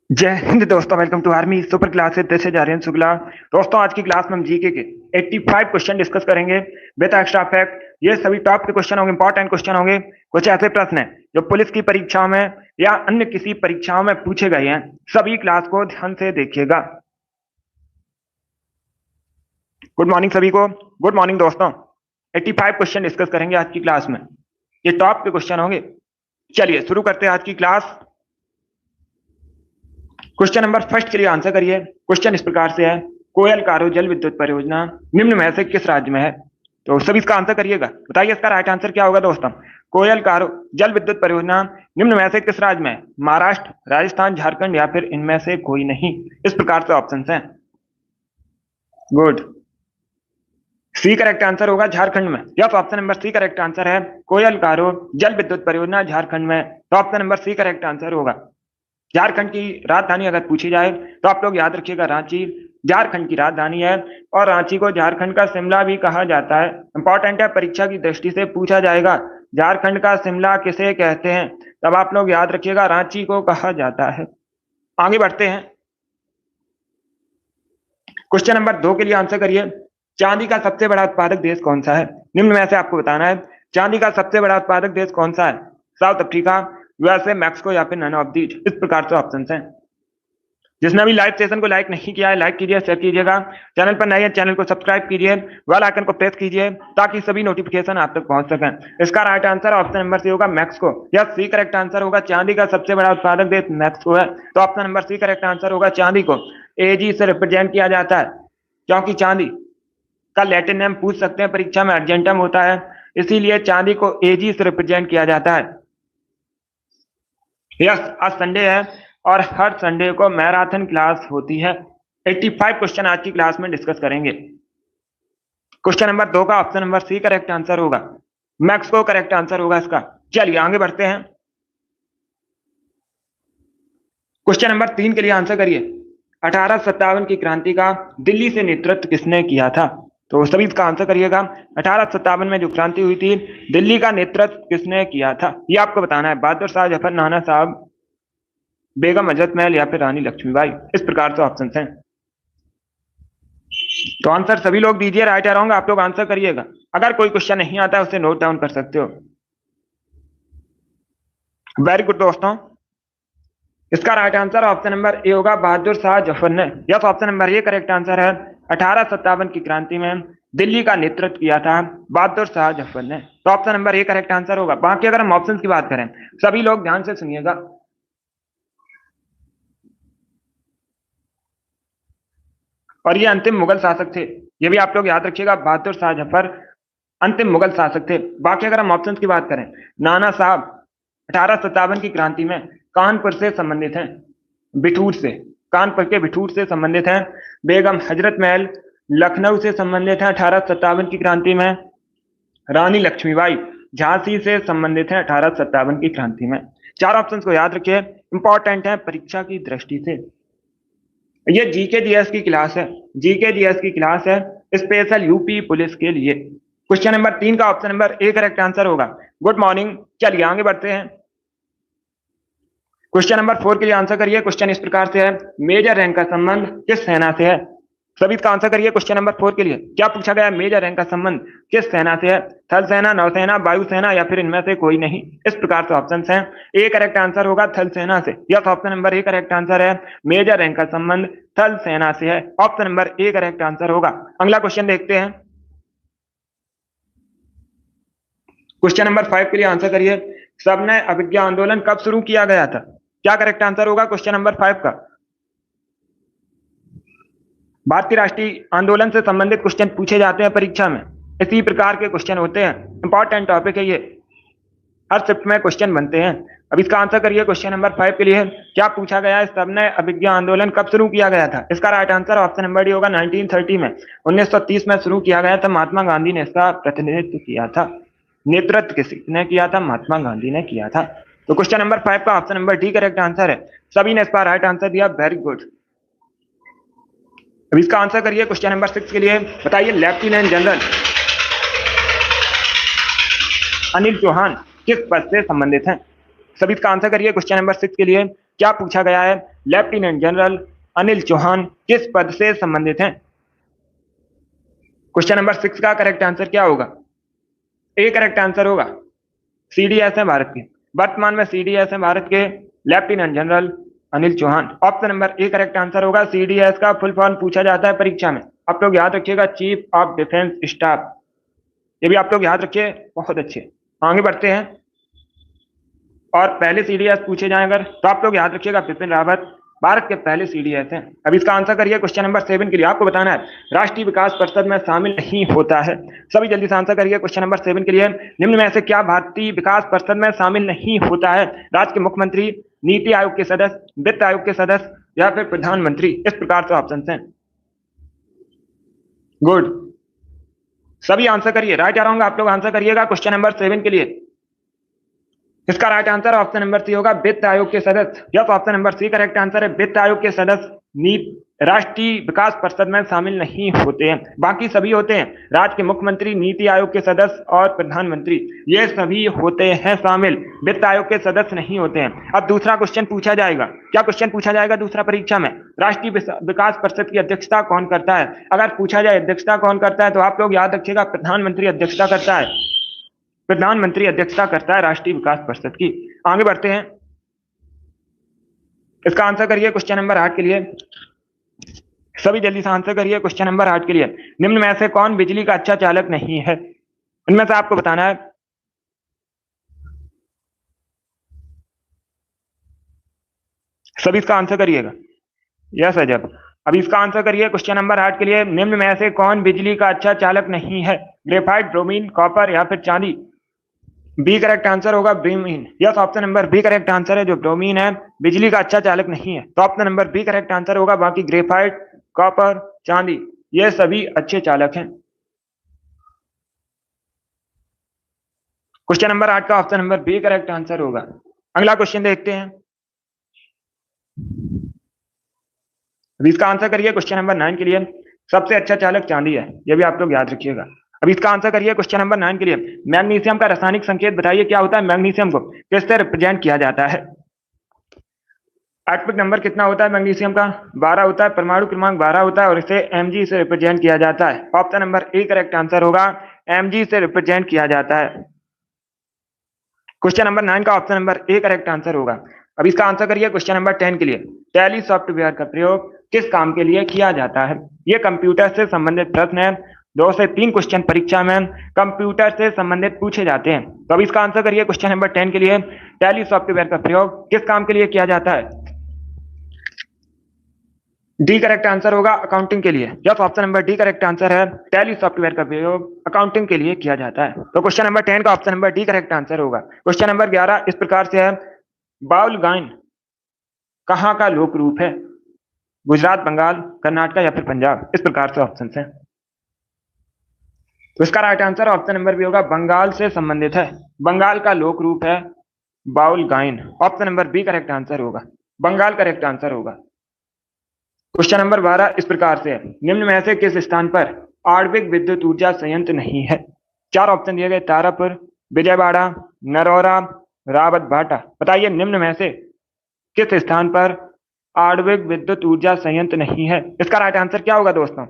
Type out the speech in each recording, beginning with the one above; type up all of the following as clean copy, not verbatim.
जय हिंद दोस्तों, welcome to army super classes. This is Aryan Shukla. दोस्तों, आज की क्लास में हम जीके के 85 क्वेश्चन डिस्कस करेंगे विद एक्स्ट्रा फैक्ट। ये सभी टॉप के क्वेश्चन होंगे, इंपॉर्टेंट क्वेश्चन होंगे। कुछ ऐसे प्रश्न हैं जो पुलिस की परीक्षाओं में या अन्य किसी परीक्षाओं में पूछे गए हैं। सभी क्लास को ध्यान से देखिएगा। गुड मॉर्निंग सभी को। गुड मॉर्निंग दोस्तों। 85 क्वेश्चन डिस्कस करेंगे आज की क्लास में। ये टॉप के क्वेश्चन होंगे। चलिए शुरू करते हैं आज की क्लास। क्वेश्चन नंबर फर्स्ट के लिए आंसर करिए। क्वेश्चन इस प्रकार से है, कोयल कारो जल विद्युत परियोजना निम्न में से किस राज्य में है? तो सभी इसका आंसर करिएगा। बताइए इसका राइट आंसर क्या होगा दोस्तों। कोयल कारो जल विद्युत परियोजना निम्न में से किस राज्य में है? महाराष्ट्र, राजस्थान, झारखंड या फिर इनमें से कोई नहीं। इस प्रकार से ऑप्शन है। गुड। सी करेक्ट आंसर होगा झारखंड में। Yes, option number C correct answer है। कोयल कारो जल विद्युत परियोजना झारखंड में। तो option number C correct answer होगा। झारखंड की राजधानी अगर पूछी जाए तो आप लोग याद रखिएगा, रांची झारखंड की राजधानी है। और रांची को झारखंड का शिमला भी कहा जाता है। इंपॉर्टेंट है, परीक्षा की दृष्टि से पूछा जाएगा, झारखंड का शिमला किसे कहते हैं? तब आप लोग याद रखिएगा, रांची को कहा जाता है। आगे बढ़ते हैं। क्वेश्चन नंबर 2 के लिए आंसर करिए। चांदी का सबसे बड़ा उत्पादक देश कौन सा है? निम्न में से आपको बताना है चांदी का सबसे बड़ा उत्पादक देश कौन सा है। साउथ अफ्रीका, यूएसए, मैक्सिको या फिर नन ऑफ दीज। इस प्रकार से ऑप्शन हैं। जिसने भी लाइव सेशन को लाइक नहीं किया है, लाइक कीजिए, शेयर कीजिएगा। चैनल पर नए हैं, चैनल को सब्सक्राइब कीजिए, बेल आइकन को प्रेस कीजिए ताकि सभी नोटिफिकेशन आप तक पहुंच सकें। इसका right answer option number C होगा, मैक्सिको। यह सी करेक्ट आंसर होगा। चांदी का सबसे बड़ा उत्पादक देश मैक्सिको है। तो option number C correct answer होगा। चांदी को एजी से रिप्रेजेंट किया जाता है, क्योंकि चांदी का लैटिन नेम पूछ सकते हैं परीक्षा में, अर्जेंटम होता है, इसीलिए चांदी को एजी से रिप्रेजेंट किया जाता है। यस, आज संडे है और हर संडे को मैराथन क्लास होती है। 85 क्वेश्चन आज की क्लास में डिस्कस करेंगे। क्वेश्चन नंबर 2 का option number C correct answer होगा। मैक्सिको करेक्ट आंसर होगा इसका। चलिए आगे बढ़ते हैं। क्वेश्चन नंबर 3 के लिए आंसर करिए। 1857 की क्रांति का दिल्ली से नेतृत्व किसने किया था? तो सभी इसका आंसर करिएगा। 1857 में जो क्रांति हुई थी, दिल्ली का नेतृत्व किसने किया था, ये आपको बताना है। बहादुर शाह जफर, नाना साहब, बेगम हजरत महल या फिर रानी लक्ष्मीबाई। इस प्रकार से ऑप्शन हैं। तो आंसर सभी लोग दीजिए, राइट या रॉन्ग आप लोग आंसर करिएगा। अगर कोई क्वेश्चन नहीं आता है उसे नोट डाउन कर सकते हो। वेरी गुड दोस्तों। इसका राइट आंसर ऑप्शन नंबर ए होगा, बहादुर शाह जफर ने। Yes, option number A correct answer है। 1857 की क्रांति में दिल्ली का नेतृत्व किया था बहादुर शाह जफर ने। तो option number A correct answer होगा। बाकी अगर हम ऑप्शंस की बात करें, सभी लोग ध्यान से सुनिएगा। और ये अंतिम मुगल शासक थे, ये भी आप लोग याद रखिएगा, बहादुर शाह जफर अंतिम मुगल शासक थे। बाकी अगर हम ऑप्शंस की बात करें, नाना साहब 1857 की क्रांति में कानपुर से संबंधित हैं, बिठूर से, कानपुर के बिठूर से संबंधित हैं। बेगम हजरत महल लखनऊ से संबंधित हैं 1857 की क्रांति में। रानी लक्ष्मीबाई झांसी से संबंधित हैं 1857 की क्रांति में। चार ऑप्शंस को याद रखिए, इंपॉर्टेंट है परीक्षा की दृष्टि से। ये जीके जीएस की क्लास है, जीके जीएस की क्लास है, स्पेशल यूपी पुलिस के लिए। क्वेश्चन नंबर 3 का option number A correct answer होगा। Good morning. चलिए आगे बढ़ते हैं। क्वेश्चन नंबर 4 के लिए आंसर करिए। क्वेश्चन इस प्रकार से है, मेजर रैंक का संबंध किस सेना से है? सभी इसका आंसर करिए। क्वेश्चन नंबर 4 के लिए क्या पूछा गया है? मेजर रैंक का संबंध किस सेना से है? थल सेना, नौसेना, वायुसेना या फिर इनमें से कोई नहीं। इस प्रकार से ऑप्शन हैं। ए करेक्ट आंसर होगा थल सेना से। Yes, option number A correct answer है। मेजर रैंक का संबंध थल सेना से है। Option number A correct answer होगा। अगला क्वेश्चन देखते हैं। क्वेश्चन नंबर 5 के लिए आंसर करिए। सबने अभिज्ञा आंदोलन कब शुरू किया गया था? क्या करेक्ट आंसर होगा क्वेश्चन नंबर 5 का? भारतीय राष्ट्रीय आंदोलन से संबंधित क्वेश्चन पूछे जाते हैं परीक्षा में, इसी प्रकार के क्वेश्चन होते हैं। इंपॉर्टेंट टॉपिक है ये, हर शिफ्ट में क्वेश्चन बनते हैं। अब इसका आंसर करिए। क्वेश्चन नंबर 5 के लिए क्या पूछा गया है? सबने अभिज्ञा आंदोलन कब शुरू किया गया था? इसका right answer option number D होगा, 1930 में, 1930 में शुरू किया गया था। महात्मा गांधी ने इसका प्रतिनिधित्व किया था। नेतृत्व किसने किया था? महात्मा गांधी ने किया था। तो क्वेश्चन नंबर 5 का option number D correct answer है। सभी ने इसका राइट आंसर दिया, वेरी गुड। अब इसका आंसर करिए। क्वेश्चन नंबर 6 के लिए बताइए, लेफ्टिनेंट जनरल अनिल चौहान किस पद से संबंधित हैं? सभी इसका आंसर करिए। क्वेश्चन नंबर 6 के लिए क्या पूछा गया है? लेफ्टिनेंट जनरल अनिल चौहान किस पद से संबंधित हैं? क्वेश्चन नंबर 6 का करेक्ट आंसर क्या होगा? ए करेक्ट आंसर होगा। सीडीएस है भारत के, वर्तमान में सीडीएस है भारत के lieutenant general Anil Chauhan. Option number A correct answer होगा। सीडीएस का फुल फॉर्म पूछा जाता है परीक्षा में, आप लोग याद रखिएगा, चीफ ऑफ डिफेंस स्टाफ। ये भी आप लोग याद रखिए, बहुत अच्छे। आगे बढ़ते हैं, और पहले सीडीएस पूछे जाए अगर तो आप लोग याद रखिएगा, बिपिन रावत भारत के पहले सीडीएस हैं। अब इसका आंसर करिए। क्वेश्चन नंबर 7 के लिए आपको बताना है राष्ट्रीय विकास परिषद में शामिल नहीं होता है। सभी जल्दी से आंसर करिए क्वेश्चन नंबर 7 के लिए। निम्न में से क्या भारतीय विकास परिषद में शामिल नहीं होता है? राज्य के मुख्यमंत्री, नीति आयोग के सदस्य, वित्त आयोग के सदस्य, या फिर प्रधानमंत्री। इस प्रकार से ऑप्शन हैं। गुड, सभी आंसर करिए। राइट आ रहा हूँ, आप लोग आंसर करिएगा क्वेश्चन नंबर 7 के लिए। इसका right answer option number C होगा, वित्त आयोग के सदस्य। Yes, option number C correct answer है। वित्त आयोग के सदस्य राष्ट्रीय विकास परिषद में शामिल नहीं होते हैं, बाकी सभी होते हैं। राज्य के मुख्यमंत्री, नीति आयोग के सदस्य और प्रधानमंत्री, ये सभी होते हैं शामिल, वित्त आयोग के सदस्य नहीं होते हैं। अब दूसरा क्वेश्चन पूछा जाएगा। क्या क्वेश्चन पूछा जाएगा दूसरा परीक्षा में? राष्ट्रीय विकास परिषद की अध्यक्षता कौन करता है? अगर पूछा जाए अध्यक्षता कौन करता है तो आप लोग याद रखिएगा, प्रधानमंत्री अध्यक्षता करता है। प्रधानमंत्री अध्यक्षता करता है राष्ट्रीय विकास परिषद की। आगे बढ़ते हैं, इसका आंसर करिए क्वेश्चन नंबर 8 के लिए। सभी जल्दी से आंसर करिए क्वेश्चन नंबर 8 के लिए। निम्न में से कौन बिजली का अच्छा चालक नहीं है? इनमें से आपको बताना है। सभी इसका आंसर करिएगा। यस अजब। अब इसका आंसर करिए क्वेश्चन नंबर 8 के लिए। निम्न में से कौन बिजली का अच्छा चालक नहीं है? ग्रेफाइट, ब्रोमीन, कॉपर या फिर चांदी। बी करेक्ट आंसर होगा, bromine. Yes, option number B correct answer है। जो ब्रोमीन है बिजली का अच्छा चालक नहीं है, तो option number B correct answer होगा। बाकी ग्रेफाइट, कॉपर, चांदी, ये सभी अच्छे चालक हैं। क्वेश्चन नंबर 8 का option number B correct answer होगा। अगला क्वेश्चन देखते हैं। अब इसका आंसर करिए क्वेश्चन नंबर 9 के लिए। सबसे अच्छा चालक चांदी है, यह भी आप लोग याद रखिएगा। अब इसका आंसर करिए क्वेश्चन नंबर 9 के लिए। मैग्नीशियम का रासायनिक संकेत बताइए, क्या होता है? मैग्नीशियम को किससे रिप्रेजेंट किया जाता है? एटॉमिक नंबर कितना होता है मैग्नीशियम का? 12 होता है। परमाणु क्रमांक 12 होता है और इसे mg से रिप्रेजेंट किया जाता है। Option number A correct answer होगा, mg से रिप्रेजेंट किया जाता है। क्वेश्चन नंबर 9 का option number A correct answer होगा। अब इसका आंसर करिए क्वेश्चन नंबर 10 के लिए। टैली सॉफ्टवेयर का प्रयोग किस काम के लिए किया जाता है? यह कंप्यूटर से संबंधित प्रश्न है। 2 से 3 क्वेश्चन परीक्षा में कंप्यूटर से संबंधित पूछे जाते हैं। तो अब इसका आंसर करिए क्वेश्चन नंबर 10 के लिए। टैली सॉफ्टवेयर का प्रयोग किस काम के लिए किया जाता है? डी करेक्ट आंसर होगा, अकाउंटिंग के लिए। Yes, option number D correct answer है। टैली सॉफ्टवेयर का प्रयोग अकाउंटिंग के लिए किया जाता है। तो क्वेश्चन नंबर 10 का option number D correct answer होगा। क्वेश्चन नंबर 11 इस प्रकार से है, बाउल गायन कहाँ का लोक रूप है? गुजरात, बंगाल, कर्नाटक या फिर पंजाब। इस प्रकार से ऑप्शन है। तो इसका right answer option number B होगा, बंगाल से संबंधित है। बंगाल का लोक रूप है बाउल गायन। Option number B correct answer होगा, बंगाल करेक्ट आंसर होगा। क्वेश्चन नंबर 12 इस प्रकार से है, निम्न में से किस स्थान पर आणविक विद्युत ऊर्जा संयंत्र नहीं है? 4 ऑप्शन दिए गए, तारापुर, विजयवाड़ा, नरौरा, रावत भाटा। बताइए निम्न में से किस स्थान पर आणविक विद्युत ऊर्जा संयंत्र नहीं है? इसका राइट आंसर क्या होगा दोस्तों?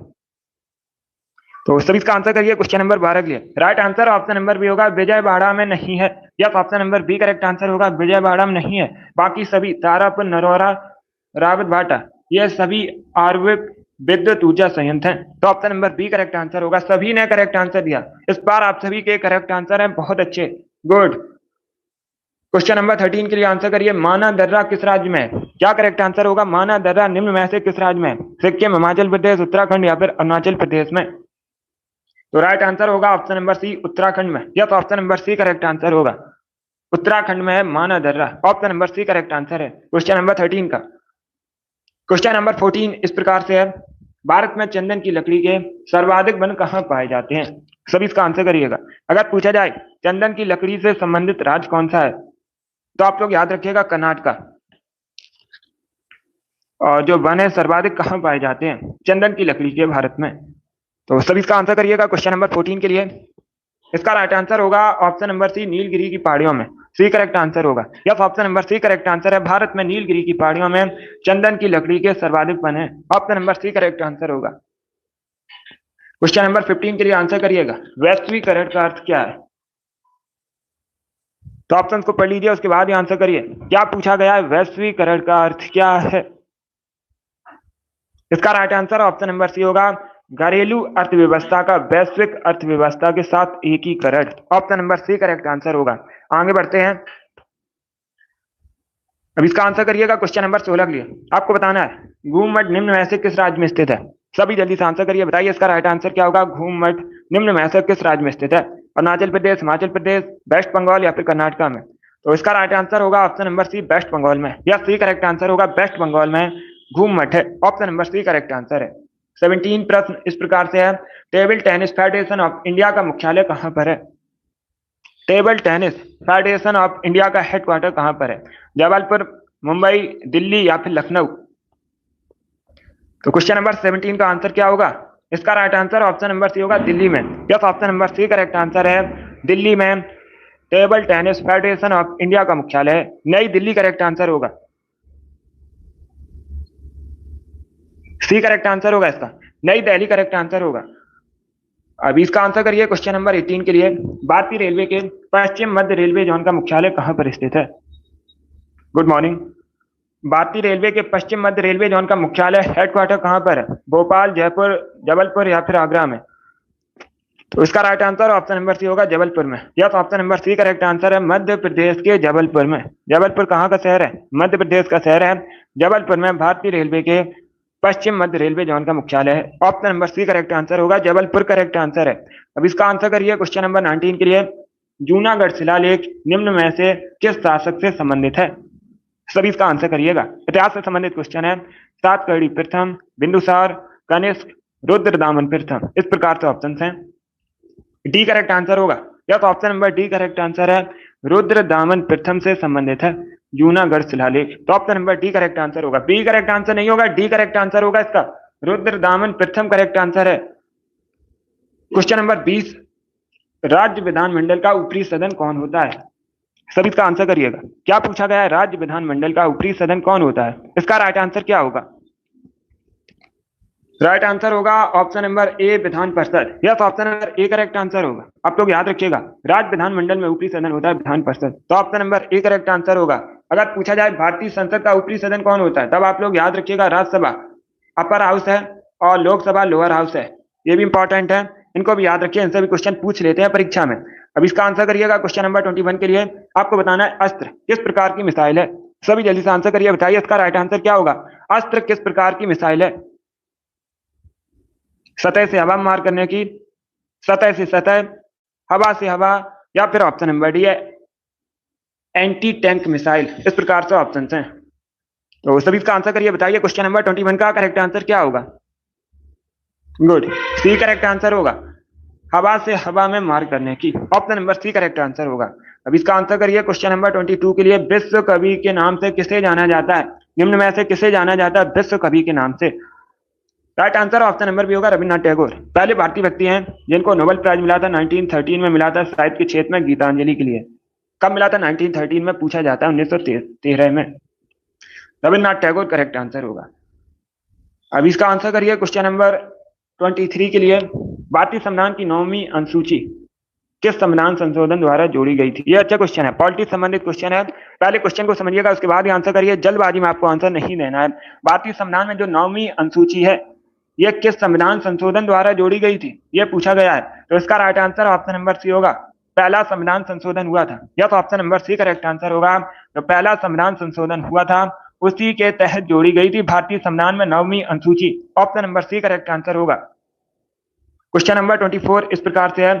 तो सभी इसका आंसर करिए क्वेश्चन नंबर 12 के लिए। Right answer option number B होगा, विजयवाड़ा में नहीं है। Yes, option number B correct answer होगा, विजयवाड़ा में नहीं है। बाकी सभी तारापुर, नरौरा, रावत भाटा, ये सभी आणविक विद्युत ऊर्जा संयंत्र हैं। तो option number B correct answer होगा। सभी ने करेक्ट आंसर दिया, इस बार आप सभी के करेक्ट आंसर हैं, बहुत अच्छे, गुड। क्वेश्चन नंबर 13 के लिए आंसर करिए, माना दर्रा किस राज्य में है? क्या करेक्ट आंसर होगा? माना दर्रा निम्न में से किस राज्य में? सिक्किम, हिमाचल प्रदेश, उत्तराखंड या फिर अरुणाचल प्रदेश में? तो राइट आंसर होगा ऑप्शन नंबर सी, उत्तराखंड में। Yes, option number C correct answer होगा, उत्तराखंड में है माना दर्रा। Option number C correct answer है क्वेश्चन नंबर 13 का। क्वेश्चन नंबर 14 इस प्रकार से है, भारत में चंदन की लकड़ी के सर्वाधिक वन कहाँ पाए जाते हैं? सभी इसका आंसर करिएगा। अगर पूछा जाए चंदन की लकड़ी से संबंधित राज्य कौन सा है, तो आप लोग याद रखिएगा कर्नाटक। और जो वन है सर्वाधिक कहाँ पाए जाते हैं चंदन की लकड़ी के भारत में? तो सभी इसका आंसर करिएगा क्वेश्चन नंबर 14 के लिए। इसका राइट आंसर होगा ऑप्शन नंबर सी, नीलगिरी की पहाड़ियों में। सी करेक्ट आंसर होगा। Yes, option number C correct answer है। भारत में नीलगिरी की पहाड़ियों में चंदन की लकड़ी के सर्वाधिक वन है। Option number C correct answer होगा। क्वेश्चन नंबर 15 के लिए आंसर करिएगा, वैश्वीकरण का अर्थ क्या है? तो ऑप्शन को पढ़ लीजिए, उसके बाद ही आंसर करिए। क्या पूछा गया है? वैश्वीकरण का अर्थ क्या है? इसका right answer option number C होगा, घरेलू अर्थव्यवस्था का वैश्विक अर्थव्यवस्था के साथ एकीकरण। Option number C correct answer होगा। आगे बढ़ते हैं, अब इसका आंसर करिएगा। क्वेश्चन नंबर 16 के लिए आपको बताना है घूममठ निम्न में से किस राज्य में स्थित है? सभी जल्दी से आंसर करिए, बताइए इसका राइट आंसर क्या होगा। घूममठ निम्न में से किस राज्य में स्थित है? अरुणाचल प्रदेश, हिमाचल प्रदेश, वेस्ट बंगाल या फिर कर्नाटका में? तो इसका राइट आंसर होगा option number C, West Bengal में। या सी करेक्ट आंसर होगा, वेस्ट बंगाल में घूममठ है। Option number C correct answer है। 17 प्रश्न इस प्रकार से है, table tennis federation of India का मुख्यालय कहां पर है? Table tennis federation of India का हेडक्वार्टर कहां पर है? जबलपुर, मुंबई, दिल्ली या फिर लखनऊ? तो क्वेश्चन नंबर 17 का आंसर क्या होगा? इसका right answer option number C होगा, दिल्ली में। Yes, option number C correct answer है, दिल्ली में table tennis federation of India का मुख्यालय है। नई दिल्ली करेक्ट आंसर होगा। सी करेक्ट आंसर होगा इसका, नई दिल्ली करेक्ट आंसर होगा। अब इसका आंसर करिए क्वेश्चन नंबर 18 के लिए, भारतीय रेलवे के पश्चिम मध्य रेलवे जोन का मुख्यालय कहां पर स्थित है? Good morning. भारतीय रेलवे के पश्चिम मध्य रेलवे जोन का मुख्यालय हेडक्वार्टर कहां पर है? भोपाल, जयपुर, जबलपुर या फिर आगरा में? तो इसका right answer option number C होगा, जबलपुर में। Yes, option number C correct answer है, मध्य प्रदेश के जबलपुर में। जबलपुर कहां का शहर है? मध्य प्रदेश का शहर है। जबलपुर में भारतीय रेलवे के पश्चिम मध्य रेलवे जोन का मुख्यालय है। Option number C correct answer होगा, जबलपुर करेक्ट आंसर है। अब इसका आंसर करिए क्वेश्चन नंबर 19 के लिए, जूनागढ़ शिलालेख निम्न में से किस शासक से संबंधित है? सभी इसका आंसर करिएगा, इतिहास से संबंधित क्वेश्चन है। सातकर्णी प्रथम, बिंदुसार, कनिष्क, रुद्रदामन प्रथम, इस प्रकार से ऑप्शन हैं। डी करेक्ट आंसर होगा। Yes, option number D correct answer है, रुद्रदामन प्रथम से संबंधित है जूनागढ़ शिलालेख। तो option number D correct answer होगा। बी करेक्ट आंसर नहीं होगा, डी करेक्ट आंसर होगा इसका, रुद्रदामन प्रथम करेक्ट आंसर है। क्वेश्चन नंबर 20, राज्य विधानमंडल का ऊपरी सदन कौन होता है? सभी इसका आंसर करिएगा। क्या पूछा गया है? राज्य विधानमंडल का ऊपरी सदन कौन होता है? इसका राइट आंसर क्या होगा? राइट आंसर होगा option number A, Vidhan Parishad. Yes, option number A correct answer होगा। आप लोग याद रखिएगा, राज्य विधानमंडल में ऊपरी सदन होता है विधान परिषद। तो option number A correct answer होगा। अगर पूछा जाए भारतीय संसद का ऊपरी सदन कौन होता है, तब आप लोग याद रखिएगा, राज्यसभा अपर हाउस है और लोकसभा लोअर हाउस है। ये भी इंपॉर्टेंट है, इनको भी याद रखिए, इनसे भी क्वेश्चन पूछ लेते हैं परीक्षा में। अब इसका आंसर करिएगा क्वेश्चन नंबर 21 के लिए। आपको बताना है अस्त्र किस प्रकार की मिसाइल है? सभी जल्दी से आंसर करिए, बताइए इसका राइट आंसर क्या होगा। अस्त्र किस प्रकार की मिसाइल है? सतह से हवा मार करने की, सतह से सतह, हवा से हवा, या फिर ऑप्शन नंबर डी है एंटी टैंक मिसाइल। इस प्रकार से ऑप्शन हैं। तो सभी इसका आंसर करिए, बताइए क्वेश्चन नंबर 21 का करेक्ट आंसर क्या होगा। गुड, सी करेक्ट आंसर होगा, हवा से हवा में मार करने की। Option number C correct answer होगा। अब इसका आंसर करिए क्वेश्चन नंबर 22 के लिए, विश्व कवि के नाम से किसे जाना जाता है? निम्न में से किसे जाना जाता है विश्व कवि के नाम से? Right answer option number B होगा, रविन्द्रनाथ टैगोर। पहले भारतीय व्यक्ति हैं जिनको नोबेल प्राइज मिला था 1913 में, मिला था साहित्य के क्षेत्र में गीतांजलि के लिए। कब मिला था? 1913 में पूछा जाता है, 1913 में। रविन्द्रनाथ टैगोर करेक्ट आंसर होगा। अब इसका आंसर करिए क्वेश्चन नंबर 23 के लिए, भारतीय संविधान की 9वीं अनुसूची किस संविधान संशोधन द्वारा जोड़ी गई थी? ये अच्छा क्वेश्चन है, पॉलिटिक्स संबंधित क्वेश्चन है। पहले क्वेश्चन को समझिएगा, उसके बाद ही आंसर करिए, जल्दबाजी में आपको आंसर नहीं देना है। भारतीय संविधान में जो 9वीं अनुसूची है, यह किस संविधान संशोधन द्वारा जोड़ी गई थी, यह पूछा गया है। तो इसका right answer option number C होगा, पहला संविधान संशोधन हुआ था। यह तो option number C correct answer होगा। तो पहला संविधान संशोधन हुआ था, उसी के तहत जोड़ी गई थी भारतीय संविधान में 9वीं अनुसूची। Option number C correct answer होगा। क्वेश्चन नंबर 24 इस प्रकार से है,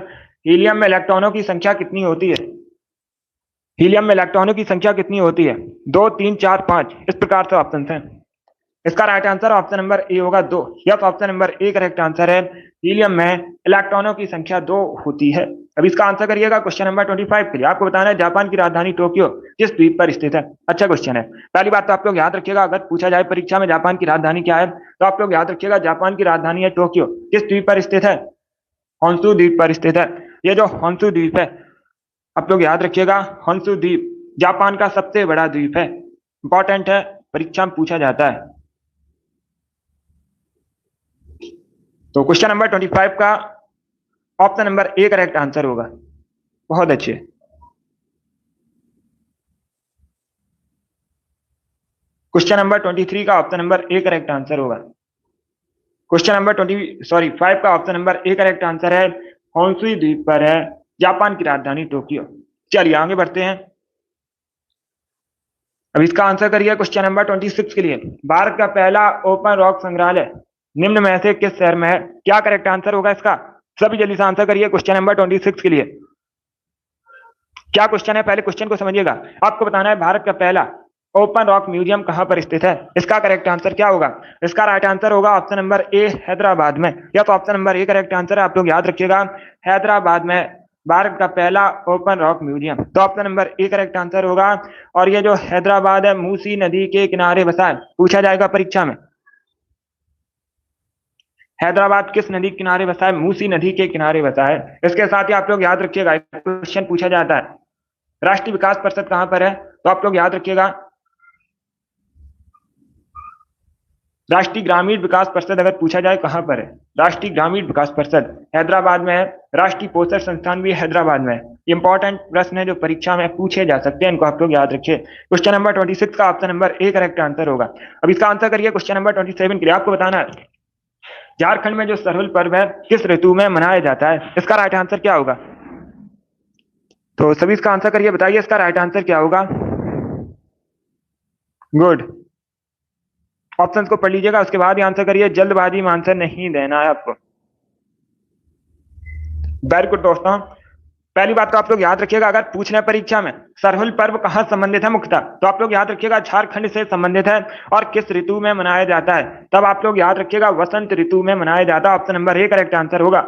हीलियम में इलेक्ट्रॉनों की संख्या कितनी होती है? हीलियम में इलेक्ट्रॉनों की संख्या कितनी होती है? 2, 3, 4, 5, इस प्रकार से ऑप्शन हैं। इसका राइट आंसर ऑप्शन नंबर ए होगा, 2। Yes, option number A correct answer है, हीलियम में इलेक्ट्रॉनों की संख्या 2 होती है। अब इसका आंसर करिएगा क्वेश्चन नंबर 25 के लिए। आपको बताना है जापान की राजधानी टोक्यो किस द्वीप पर स्थित है? अच्छा क्वेश्चन है। पहली बात तो आप लोग याद रखिएगा, अगर पूछा जाए परीक्षा में जापान की राजधानी क्या है, तो आप लोग याद रखिएगा जापान की राजधानी है टोक्यो। किस द्वीप पर स्थित है? होंशु द्वीप पर स्थित है। ये जो होंशु द्वीप है, आप लोग याद रखिएगा, होन्शु द्वीप जापान का सबसे बड़ा द्वीप है, इंपॉर्टेंट है, परीक्षा में पूछा जाता है। तो क्वेश्चन नंबर 25 का option number A correct answer होगा। बहुत अच्छे। क्वेश्चन नंबर 23 का option number A correct answer होगा। क्वेश्चन नंबर 5 का option number A correct answer है, होन्शु द्वीप पर है, जापान की राजधानी टोक्यो। चलिए आगे बढ़ते हैं। अब इसका आंसर करिए क्वेश्चन नंबर 26 के लिए। भारत का पहला ओपन रॉक संग्रहालय निम्न में से किस शहर में है? क्या करेक्ट आंसर होगा इसका? सभी जल्दी से आंसर करिए क्वेश्चन नंबर 26 के लिए। क्या क्वेश्चन है, पहले क्वेश्चन को समझिएगा। आपको बताना है भारत का पहला ओपन रॉक म्यूजियम कहां पर स्थित है। इसका करेक्ट आंसर क्या होगा? इसका राइट आंसर होगा ऑप्शन नंबर ए, हैदराबाद में। या तो option number A correct answer है, आप लोग याद रखिएगा, हैदराबाद में भारत का पहला ओपन रॉक म्यूजियम। तो option number A correct answer होगा। और ये जो हैदराबाद है, मूसी नदी के किनारे बसा है, पूछा जाएगा परीक्षा में। हैदराबाद किस नदी के किनारे बसा है? मूसी नदी के किनारे बसा है। इसके साथ ही आप लोग याद रखिएगा, क्वेश्चन पूछा जाता है राष्ट्रीय विकास परिषद कहां पर है? तो आप लोग याद रखिएगा, राष्ट्रीय ग्रामीण विकास परिषद अगर पूछा जाए कहां पर है, राष्ट्रीय ग्रामीण विकास परिषद हैदराबाद में है। राष्ट्रीय पोषण संस्थान भी हैदराबाद में है। इंपॉर्टेंट प्रश्न है जो परीक्षा में पूछे जा सकते हैं, इनको आप लोग याद रखिए। क्वेश्चन नंबर 26 का option number A correct answer होगा। अब इसका आंसर करिए क्वेश्चन नंबर 27 के लिए। आपको बताना है झारखंड में जो सरहुल पर्व है किस ऋतु में मनाया जाता है। इसका राइट आंसर क्या होगा? तो सभी इसका आंसर करिए, बताइए इसका राइट आंसर क्या होगा। गुड, ऑप्शंस को पढ़ लीजिएगा, उसके बाद ही आंसर करिए, जल्दबाजी में आंसर नहीं देना है आपको। वेरी गुड दोस्तों। पहली बात तो आप लोग याद रखिएगा, अगर पूछना है परीक्षा में सरहुल पर्व कहां संबंधित है मुख्यतः, तो आप लोग याद रखिएगा झारखंड से संबंधित है। और किस ऋतु में मनाया जाता है, तब आप लोग याद रखिएगा वसंत ऋतु में मनाया जाता है। Option number A correct answer होगा,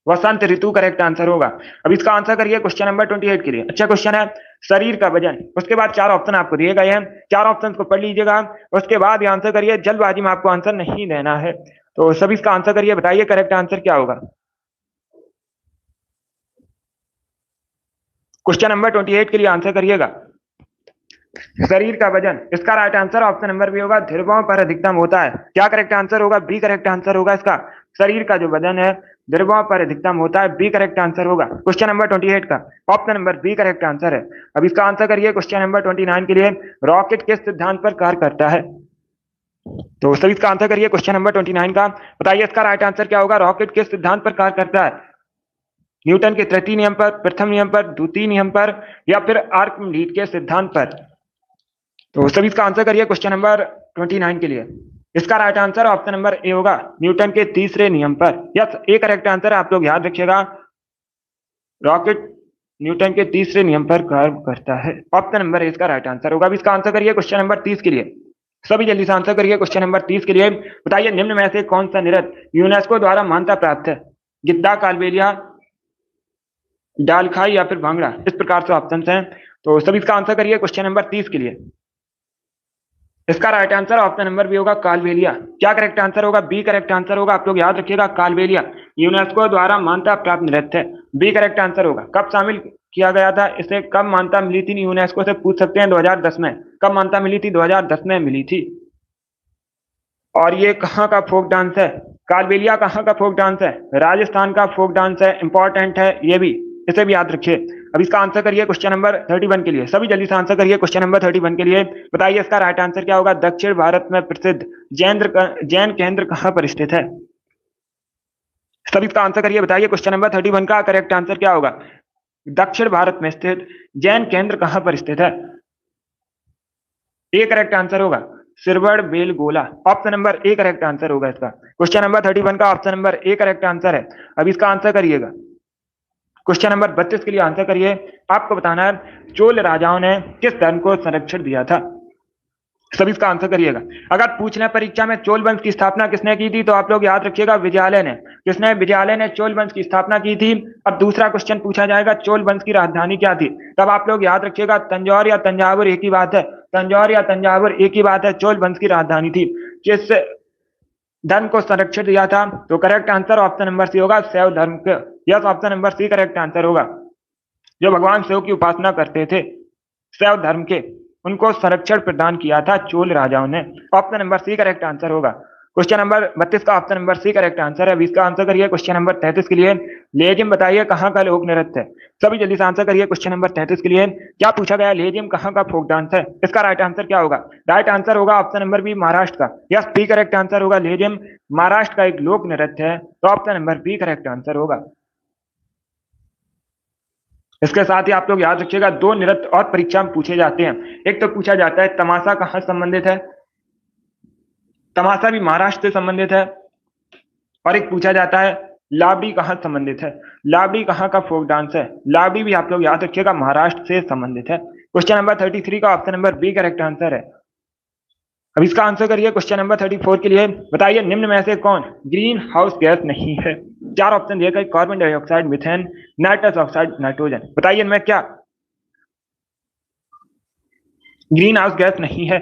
वसंत ऋतु करेक्ट आंसर होगा। अब इसका आंसर करिए क्वेश्चन नंबर 28 के लिए। अच्छा क्वेश्चन है, शरीर का वजन। उसके बाद 4 ऑप्शन आपको दिए गए हैं, 4 ऑप्शन को पढ़ लीजिएगा, उसके बाद ये आंसर करिए, जल्दबाजी में आपको आंसर नहीं देना है। तो सभी इसका आंसर करिए, बताइए करेक्ट आंसर क्या होगा। क्वेश्चन नंबर 28 के लिए आंसर करिएगा, शरीर का वजन। इसका right answer option number B होगा, ध्रुवों पर अधिकतम होता है। क्या करेक्ट आंसर होगा? बी करेक्ट आंसर होगा इसका। शरीर का जो वजन है ध्रुवों पर अधिकतम होता है, बी करेक्ट आंसर होगा। क्वेश्चन नंबर 28 का option number B correct answer है। अब इसका आंसर करिए क्वेश्चन नंबर 29 के लिए, रॉकेट किस सिद्धांत पर कार्य करता है। तो सभी इसका आंसर करिए क्वेश्चन नंबर 29 का, बताइए इसका राइट आंसर क्या होगा। रॉकेट किस सिद्धांत पर कार्य करता है? न्यूटन के तृतीय नियम पर, प्रथम नियम पर, द्वितीय नियम पर, या फिर आर्किमिडीज के सिद्धांत पर। तो सभी इसका आंसर करिए क्वेश्चन नंबर 29 के लिए। इसका राइट आंसर ऑप्शन नंबर ए होगा, न्यूटन के तीसरे नियम पर। यस, ए करेक्ट आंसर है, आप लोग याद रखिएगा, रॉकेट न्यूटन के तीसरे नियम पर कार्य करता है। ऑप्शन नंबर ए इसका राइट आंसर होगा। अब इसका आंसर करिए क्वेश्चन नंबर 30 के लिए। सभी जल्दी से आंसर करिए क्वेश्चन नंबर 30 के लिए। बताइए निम्न में से कौन सा नृत्य यूनेस्को द्वारा मान्यता प्राप्त है। गिद्दा, कालबेलिया, डालखाई या फिर भांगड़ा। इस प्रकार से ऑप्शन हैं। तो सभी इसका आंसर करिए क्वेश्चन नंबर 30 के लिए। इसका right answer option number B होगा, कालबेलिया। क्या करेक्ट आंसर होगा? बी करेक्ट आंसर होगा। आप लोग याद रखिएगा, कालबेलिया यूनेस्को द्वारा मान्यता प्राप्त नृत्य है, बी करेक्ट आंसर होगा। कब शामिल किया गया था इसे, कब मान्यता मिली थी यूनेस्को से, पूछ सकते हैं 2010 में। कब मान्यता मिली थी? 2010 में मिली थी। और ये कहाँ का फोक डांस है? कालबेलिया कहाँ का फोक डांस है? राजस्थान का फोक डांस है, इंपॉर्टेंट है ये भी, इसे भी याद रखिए। अब इसका आंसर करिए क्वेश्चन नंबर 31 के लिए। सभी जल्दी से आंसर करिए क्वेश्चन नंबर 31 के लिए। बताइए इसका राइट आंसर क्या होगा। दक्षिण भारत में प्रसिद्ध जैन केंद्र कहां पर स्थित है। सभी इसका आंसर करिए, बताइए क्वेश्चन नंबर 31 का करेक्ट आंसर क्या होगा। दक्षिण भारत में स्थित जैन केंद्र कहां पर स्थित है? ए करेक्ट आंसर होगा, Shravanabelagola. Option number A correct answer होगा इसका। क्वेश्चन नंबर 31 का option number A correct answer है। अब इसका आंसर करिएगा क्वेश्चन नंबर 32 के लिए आंसर करिए। आपको बताना है चोल राजाओं ने किस धर्म को संरक्षण दिया था। सभी इसका आंसर करिएगा। अगर पूछना परीक्षा में चोल वंश की स्थापना किसने की थी, तो आप लोग याद रखिएगा विजयालय ने। किसने? विजयालय ने चोल वंश की स्थापना की थी। अब दूसरा क्वेश्चन पूछा जाएगा, चोल वंश की राजधानी क्या थी, तब आप लोग याद रखिएगा तंजौर या तंजावुर एक ही बात है। तंजौर या तंजावुर एक ही बात है, चोल वंश की राजधानी थी। किस धर्म को संरक्षण दिया था? तो correct answer option number C होगा, शैव धर्म को। Yes, option number C correct answer होगा। जो भगवान शिव की उपासना करते थे, शैव धर्म के, उनको संरक्षण प्रदान किया था चोल राजाओं ने। Option number C correct answer होगा। क्वेश्चन नंबर 32 का option number C correct answer है। 20 का आंसर करिए। क्वेश्चन नंबर 33 के लिए लेजिम बताइए कहाँ का लोक नृत्य है। सभी जल्दी से आंसर करिए। क्वेश्चन नंबर 33 के लिए क्या पूछा गया, लेजिम कहाँ का फोक डांस है। इसका राइट आंसर क्या होगा? राइट आंसर होगा ऑप्शन नंबर बी, महाराष्ट्र का। यस, बी करेक्ट आंसर होगा। लेजिम महाराष्ट्र का एक लोक नृत्य है, तो option number B correct answer होगा। इसके साथ ही आप लोग याद रखिएगा, दो नृत्य और परीक्षा में पूछे जाते हैं। एक तो पूछा जाता है तमाशा कहाँ संबंधित है, तमाशा भी महाराष्ट्र से संबंधित है। और एक पूछा जाता है लावड़ी कहाँ संबंधित है, लावड़ी कहाँ का फोक डांस है। लावड़ी भी आप लोग याद रखिएगा महाराष्ट्र से संबंधित है। क्वेश्चन नंबर 33 का option number B correct answer है। अब इसका आंसर करिए। क्वेश्चन नंबर 34 के लिए बताइए निम्न में से कौन ग्रीन हाउस गैस नहीं है। चार ऑप्शन दिए गए, carbon dioxide, methane, nitrous oxide, nitrogen. बताइए इनमें क्या ग्रीन हाउस गैस नहीं है।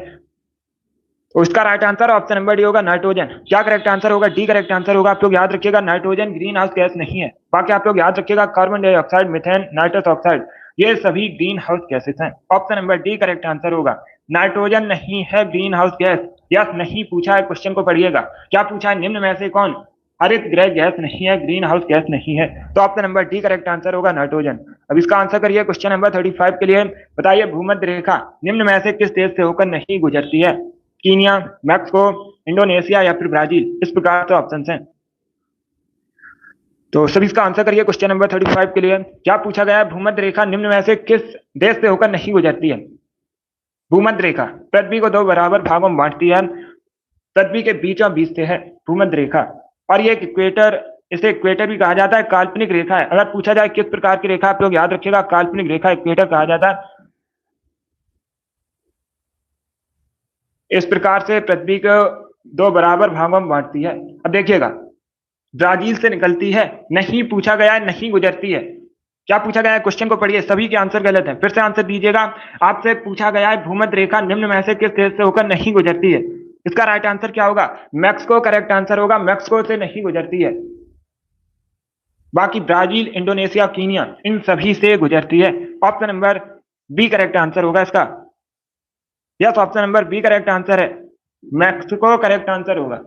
तो इसका right answer option number D होगा, नाइट्रोजन। क्या करेक्ट आंसर होगा? डी करेक्ट आंसर होगा। आप लोग याद रखिएगा नाइट्रोजन ग्रीन हाउस गैस नहीं है। बाकी आप लोग याद रखिएगा carbon dioxide, methane, nitrous oxide, ये सभी ग्रीन हाउस गैसेस हैं। Option number D correct answer होगा। नाइट्रोजन नहीं है ग्रीन हाउस गैस। यस, नहीं पूछा है, क्वेश्चन को पढ़िएगा। क्या पूछा है, निम्न में से कौन हरित गृह गैस नहीं है, ग्रीन हाउस गैस नहीं है। तो option number D correct answer होगा, नाइट्रोजन। अब इसका आंसर करिए। क्वेश्चन नंबर 35 के लिए बताइए भूमध्य रेखा निम्न में से किस देश से होकर नहीं गुजरती है। कीनिया, मैक्सिको, इंडोनेशिया या फिर ब्राजील। इस प्रकार से ऑप्शन हैं। तो सभी इसका आंसर करिए। क्वेश्चन नंबर 35 के लिए क्या पूछा गया है, भूमध्य रेखा निम्न में से किस देश से होकर नहीं गुजरती है। भूमध्य रेखा पृथ्वी को दो बराबर भागों में बांटती है। पृथ्वी के बीचों बीच से है भूमध्य रेखा। और ये इक्वेटर, इसे इक्वेटर भी कहा जाता है, काल्पनिक रेखा है। अगर पूछा जाए किस प्रकार की रेखा, आप लोग याद रखिएगा काल्पनिक रेखा इक्वेटर कहा जाता है। इस प्रकार से पृथ्वी को दो बराबर भागों में बांटती है। अब देखिएगा ब्राजील से निकलती है, नहीं पूछा गया है नहीं गुजरती है। क्या पूछा गया है, क्वेश्चन को पढ़िए, सभी के आंसर गलत है। फिर से आंसर दीजिएगा। आपसे पूछा गया है भूमध्य रेखा निम्न में से किस देश से होकर नहीं गुजरती है। इसका राइट आंसर क्या होगा? मैक्सिको करेक्ट आंसर होगा। मैक्सिको से नहीं गुजरती है। बाकी ब्राजील, इंडोनेशिया, कीनिया, इन सभी से गुजरती है। Option number B correct answer होगा इसका। Yes, option number B correct answer है। मैक्सिको करेक्ट आंसर होगा।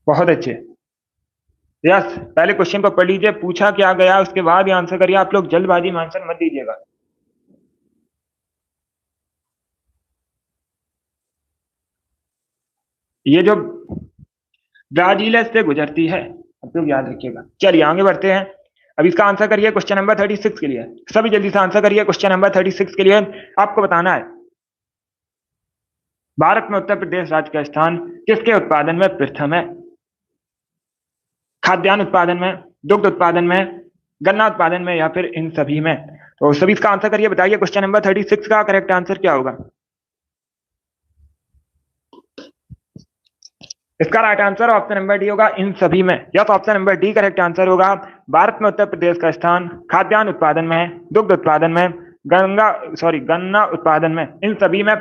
बहुत अच्छे। यस, पहले क्वेश्चन को पढ़ लीजिए, पूछा क्या गया उसके बाद ही आंसर करिए। आप लोग जल्दबाजी में आंसर मत दीजिएगा। ये जो ब्राजील है से गुजरती है, आप लोग याद रखिएगा। चलिए आगे बढ़ते हैं। अब इसका आंसर करिए क्वेश्चन नंबर 36 के लिए। सभी जल्दी से आंसर करिए। क्वेश्चन नंबर 36 के लिए आपको बताना है भारत में उत्तर प्रदेश राज्य का स्थान किसके उत्पादन में प्रथम है। खाद्यान्न उत्पादन में, दुग्ध उत्पादन में, गन्ना उत्पादन में या फिर इन सभी में। तो सभी इसका आंसर करिए। बताइए क्वेश्चन नंबर 36 का करेक्ट आंसर क्या होगा। इसका right answer option number D होगा, इन सभी में। Yes, option number D correct answer होगा। भारत में उत्तर प्रदेश का स्थान खाद्यान्न उत्पादन में, दुग्ध उत्पादन में, गन्ना उत्पादन में, इन सभी में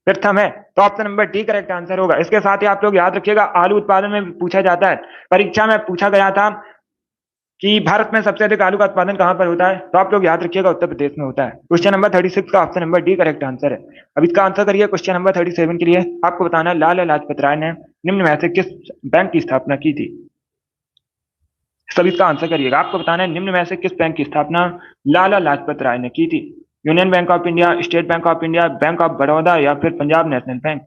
प्रथम है। तो option number D correct answer होगा। इसके साथ ही आप लोग याद रखिएगा आलू उत्पादन में पूछा जाता है। परीक्षा में पूछा गया था कि भारत में सबसे अधिक आलू का उत्पादन कहां पर होता है, तो आप लोग याद रखिएगा उत्तर प्रदेश में होता है। क्वेश्चन नंबर 36 का option number D correct answer है। अब इसका आंसर करिए। क्वेश्चन नंबर 37 के लिए आपको बताना है लाला लाजपत राय ने निम्न में से किस बैंक की स्थापना की थी। सभी इसका आंसर करिएगा। आपको बताना है निम्न में से किस बैंक की स्थापना लाला लाजपत राय ने की थी। Union bank of India, state bank of India, bank of Baroda या फिर पंजाब नेशनल बैंक।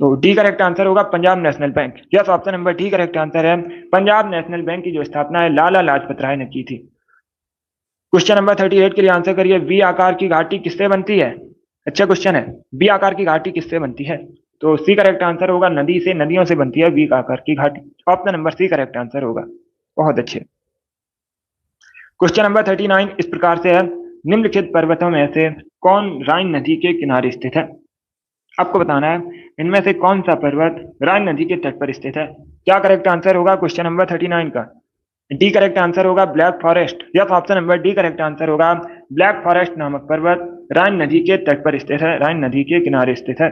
तो डी करेक्ट आंसर होगा Punjab national bank. Yes, option number D correct answer है। पंजाब नेशनल बैंक की जो स्थापना है लाला लाजपत राय ने की थी। क्वेश्चन नंबर 38 के लिए आंसर करिए। वी आकार की घाटी किससे बनती है। अच्छा क्वेश्चन है, वी आकार की घाटी किससे बनती है। तो सी करेक्ट आंसर होगा, नदी से, नदियों से बनती है वी आकार की घाटी। Option number C correct answer होगा। बहुत अच्छे। क्वेश्चन नंबर 39 इस प्रकार से है, निम्नलिखित पर्वतों में से कौन राइन नदी के किनारे स्थित है। आपको बताना है इनमें से कौन सा पर्वत राइन नदी के तट पर स्थित है। क्या करेक्ट आंसर होगा क्वेश्चन नंबर 39 का। डी करेक्ट आंसर होगा black forest. Yes, option number D correct answer होगा। ब्लैक फॉरेस्ट नामक पर्वत राइन नदी के तट पर स्थित है, राइन नदी के किनारे स्थित है।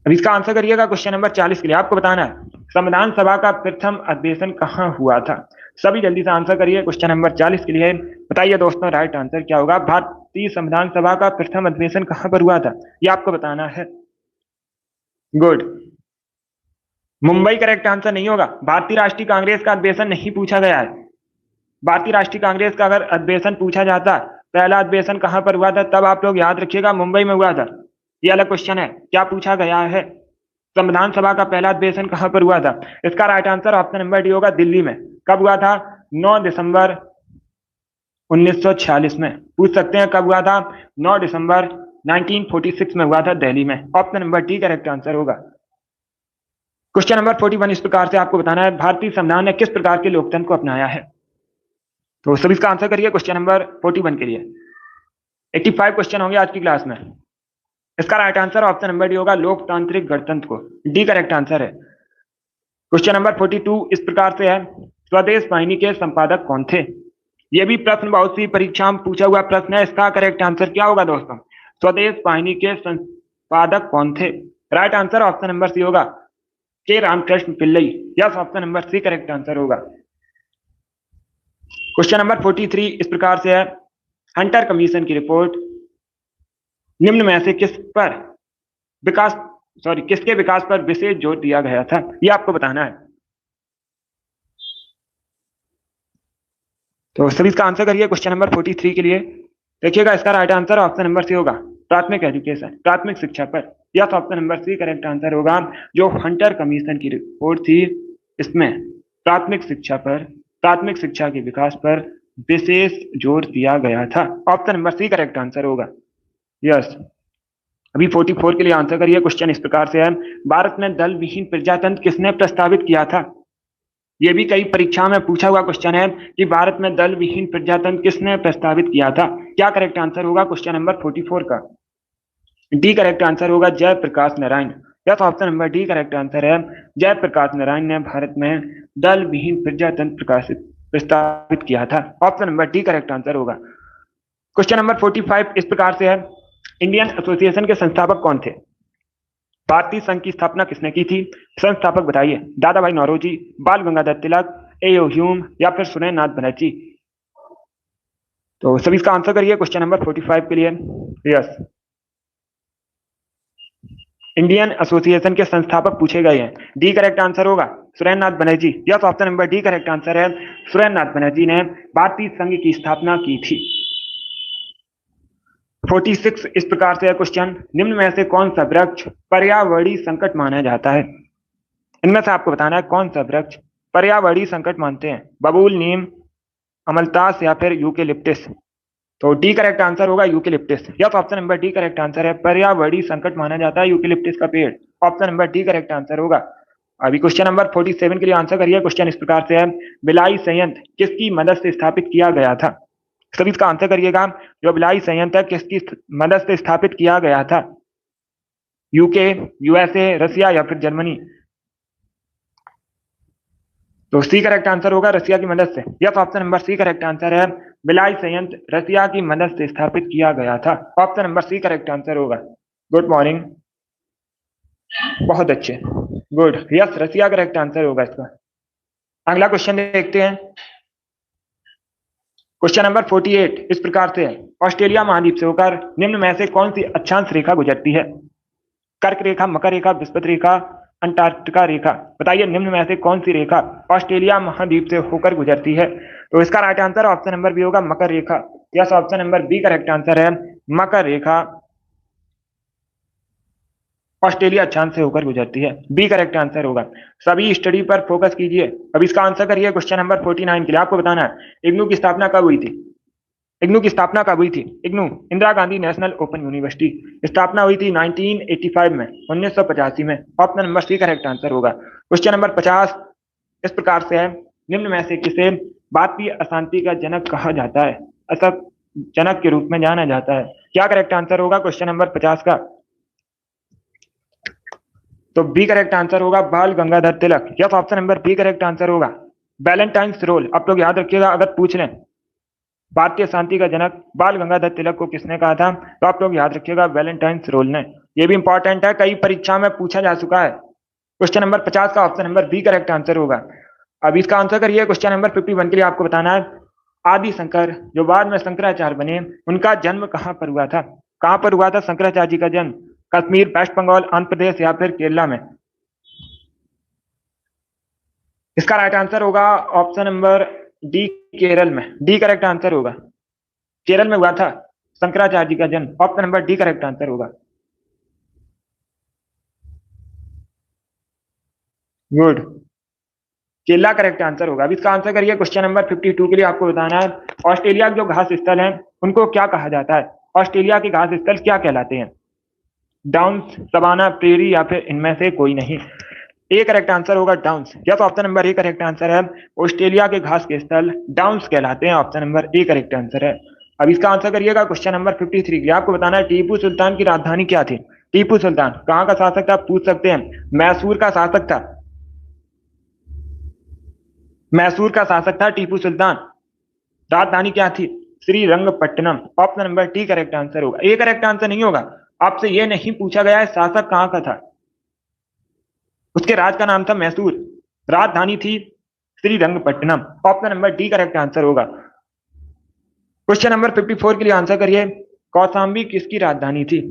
अब इसका आंसर करिएगा क्वेश्चन नंबर 40 के लिए। आपको बताना है संविधान सभा का प्रथम अधिवेशन कहाँ हुआ था। सभी जल्दी से आंसर करिए क्वेश्चन नंबर 40 के लिए। बताइए दोस्तों राइट आंसर क्या होगा। भारतीय संविधान सभा का प्रथम अधिवेशन कहाँ पर हुआ था, ये आपको बताना है। गुड। मुंबई करेक्ट आंसर नहीं होगा। भारतीय राष्ट्रीय कांग्रेस का अधिवेशन नहीं पूछा गया है। भारतीय राष्ट्रीय कांग्रेस का अगर अधिवेशन पूछा जाता, पहला अधिवेशन कहां पर हुआ था, तब आप लोग याद रखिएगा मुंबई में हुआ था। ये अलग क्वेश्चन है। क्या पूछा गया है, संविधान सभा का पहला अधिवेशन कहां पर हुआ था। इसका right answer option number D होगा, दिल्ली में। कब हुआ था, 9 दिसंबर 1946 में। पूछ सकते हैं कब हुआ था, 9 दिसंबर 1946 में हुआ था दिल्ली में। Option number D correct answer होगा। क्वेश्चन नंबर 41 इस प्रकार से आपको बताना है भारतीय संविधान ने किस प्रकार के लोकतंत्र को अपनाया है। तो सभी इसका आंसर करिए क्वेश्चन नंबर 41 के लिए। 85 क्वेश्चन होंगे आज की क्लास में। इसका right answer option number D होगा, लोकतांत्रिक गणतंत्र को। डी करेक्ट आंसर है। क्वेश्चन नंबर 42 इस प्रकार से है, स्वदेश वाहिनी के संपादक कौन थे। यह भी प्रश्न बहुत सी परीक्षा में पूछा हुआ प्रश्न है। इसका करेक्ट आंसर क्या होगा दोस्तों, स्वदेश वाहिनी के संपादक कौन थे। Right answer option number C होगा, K Ramakrishna Pillai. Yes, option number C correct answer होगा। क्वेश्चन नंबर 43 इस प्रकार से है, हंटर कमीशन की रिपोर्ट निम्न में से किसके विकास पर विशेष जोर दिया गया था, यह आपको बताना है। तो सभी इसका आंसर करिए क्वेश्चन नंबर 43 के लिए। देखिएगा इसका right answer option number C होगा, प्राथमिक एजुकेशन, प्राथमिक शिक्षा पर। Yes, option number C correct answer होगा। जो हंटर कमीशन की रिपोर्ट थी, इसमें प्राथमिक शिक्षा पर, प्राथमिक शिक्षा के विकास पर विशेष जोर दिया गया था। Option number C correct answer होगा। यस। अभी 44 के लिए आंसर करिए। क्वेश्चन इस प्रकार से है, भारत में दल विहीन प्रजातंत्र किसने प्रस्तावित किया था। यह भी कई परीक्षा में पूछा हुआ क्वेश्चन है कि भारत में दल विहीन प्रजातंत्र किसने प्रस्तावित किया था। क्या करेक्ट आंसर होगा क्वेश्चन नंबर 44 का। डी करेक्ट आंसर होगा, Jayaprakash Narayan. Yes, option number D correct answer है। जयप्रकाश नारायण ने भारत में दल विहीन प्रजातंत्र प्रस्तावित किया था। Option number D correct answer होगा। क्वेश्चन नंबर 45 इस प्रकार से है, इंडियन एसोसिएशन के संस्थापक कौन थे। भारतीय संघ की स्थापना किसने की थी, संस्थापक बताइए। दादा भाई नौरोजी, बाल गंगाधर तिलक, ए.ओ. ह्यूम या फिर सुरेंद्रनाथ बनर्जी। तो सभी इसका आंसर करिए क्वेश्चन नंबर 45 के लिए। यस, इंडियन एसोसिएशन के संस्थापक पूछे गए हैं। डी करेक्ट आंसर होगा, Surendranath Banerjee. Yes, option number D correct answer है। सुरेंद्रनाथ बनर्जी ने भारतीय संघ की स्थापना की थी। 46 इस प्रकार से है क्वेश्चन, निम्न में से कौन सा वृक्ष पर्यावरणीय संकट माना जाता है। इनमें से आपको बताना है कौन सा वृक्ष पर्यावरणीय संकट मानते हैं, बबूल, नीम, अमलतास या फिर यूकेलिप्टिस। तो डी करेक्ट आंसर होगा, eucalyptus. Yes, option number D correct answer है। पर्यावरणीय संकट माना जाता है यूकेलिप्टिस का पेड़। Option number D correct answer होगा। अभी क्वेश्चन नंबर 47 के लिए आंसर करिए। क्वेश्चन इस प्रकार से है, बिलाई संयंत्र किसकी मदद से स्थापित किया गया था। सभी इसका आंसर करिएगा। जो बिलाई संयंत्र किसकी मदद से स्थापित किया गया था, यूके, यूएसए, रसिया या फिर जर्मनी। तो सी करेक्ट आंसर होगा, रसिया की मदद से। Yes, option number C correct answer है। बिलाई संयंत्र रसिया की मदद से स्थापित किया गया था। Option number C correct answer होगा। गुड मॉर्निंग, बहुत अच्छे, good. Yes, Russia correct answer होगा इसका। अगला क्वेश्चन देखते हैं। क्वेश्चन नंबर 48 इस प्रकार से है, ऑस्ट्रेलिया महाद्वीप से होकर निम्न में से कौन सी अक्षांश रेखा गुजरती है। कर्क रेखा, मकर रेखा, बृहस्पति रेखा, अंटार्कटिका रेखा। बताइए निम्न में से कौन सी रेखा ऑस्ट्रेलिया महाद्वीप से होकर गुजरती है। तो इसका right answer option number B होगा, मकर रेखा। Yes, option number B correct answer है। मकर रेखा ऑस्ट्रेलिया अक्षांश से होकर गुजरती है। बी करेक्ट आंसर होगा। सभी स्टडी पर फोकस कीजिए। अब इसका आंसर करिए क्वेश्चन नंबर 49 के लिए। आपको बताना है इग्नू की स्थापना कब हुई थी। इग्नू की स्थापना कब हुई थी। IGNOU Indira Gandhi national open university, स्थापना हुई थी 1985 में, 1985 में। Option number C correct answer होगा। क्वेश्चन नंबर 50 इस प्रकार से है, निम्न में से किसे भारतीय अशांति का जनक कहा जाता है, अशोक जनक के रूप में जाना जाता है। क्या करेक्ट आंसर होगा क्वेश्चन नंबर 50 का। तो बी करेक्ट आंसर होगा, Bal Gangadhar Tilak. Yes, option number B correct answer होगा। वैलेंटाइन्स रोल आप लोग याद रखिएगा, अगर पूछ लें भारतीय शांति का जनक बाल गंगाधर तिलक को किसने कहा था, तो आप लोग याद रखिएगा वैलेंटाइन्स रोल ने। ये भी इंपॉर्टेंट है, कई परीक्षा में पूछा जा चुका है। क्वेश्चन नंबर 50 का option number B correct answer होगा। अब इसका आंसर करिए। क्वेश्चन नंबर 51 के लिए आपको बताना है, आदि शंकर जो बाद में शंकराचार्य बने, उनका जन्म कहाँ पर हुआ था? कहाँ पर हुआ था शंकराचार्य जी का जन्म? कश्मीर, वेस्ट बंगाल, आंध्र प्रदेश या फिर केरला में? इसका राइट आंसर होगा ऑप्शन नंबर डी, केरल में। डी करेक्ट आंसर होगा। केरल में हुआ था शंकराचार्य जी का जन्म। Option number D correct answer होगा। गुड, केरला करेक्ट आंसर होगा। अब इसका आंसर करिए। क्वेश्चन नंबर 52 के लिए आपको बताना है, ऑस्ट्रेलिया के जो घास स्थल हैं उनको क्या कहा जाता है? ऑस्ट्रेलिया के घास स्थल क्या कहलाते हैं? डाउन्स, सवाना, प्रेरी या फिर इनमें से कोई नहीं? ए करेक्ट आंसर होगा downs. Yes, option number A correct answer है। ऑस्ट्रेलिया के घास के स्थल डाउन्स कहलाते हैं। Option number A correct answer है। अब इसका आंसर करिएगा। क्वेश्चन नंबर 53 के लिए आपको बताना है, टीपू सुल्तान की राजधानी क्या थी? टीपू सुल्तान कहाँ का शासक था? पूछ सकते हैं। मैसूर का शासक था। मैसूर का शासक था टीपू सुल्तान। राजधानी क्या थी? Srirangapatnam. Option number T correct answer होगा। ए करेक्ट आंसर नहीं होगा। आपसे यह नहीं पूछा गया है शासक कहाँ का था, उसके राज का नाम था मैसूर, राजधानी थी Srirangapatnam. Option number D correct answer होगा। क्वेश्चन नंबर 54 के लिए आंसर करिए, कौशाम्बी किसकी राजधानी थी?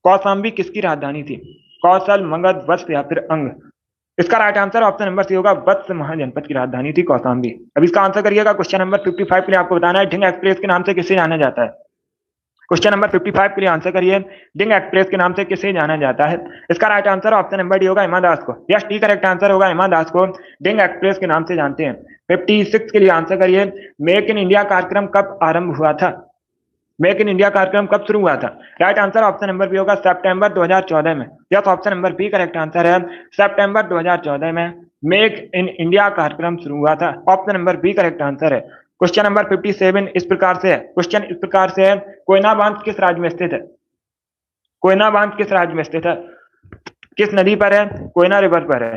कौशाम्बी किसकी राजधानी थी? कौशल, मगध, वत्स या फिर अंग? इसका right answer option number C होगा, वत्स महाजनपद की राजधानी थी कौशाम्बी। अब इसका आंसर करिएगा। क्वेश्चन नंबर 55 के लिए आपको बताना है, ढिंग एक्सप्रेस के नाम से किसे जाना जाता है? क्वेश्चन नंबर 55 के लिए आंसर करिए, ढिंग एक्सप्रेस के नाम से किसे जाना जाता है? इसका right answer option number D होगा, हिमा दास को। यस, डी करेक्ट आंसर होगा, हिमा दास को ढिंग एक्सप्रेस के नाम से जानते हैं। 56 के लिए आंसर करिए, मेक इन इंडिया कार्यक्रम कब आरंभ हुआ था? मेक इन इंडिया कार्यक्रम कब शुरू हुआ था? Right answer option number B होगा, सितंबर 2014 में। Yes, option number B correct answer है। सितंबर 2014 में मेक इन इंडिया कार्यक्रम शुरू हुआ था। Option number B correct answer है। क्वेश्चन नंबर 57 इस प्रकार से है। क्वेश्चन इस प्रकार से है, कोयना बांध किस राज्य में स्थित है? कोयना बांध किस राज्य में स्थित है? किस नदी पर है? कोयना रिवर पर है।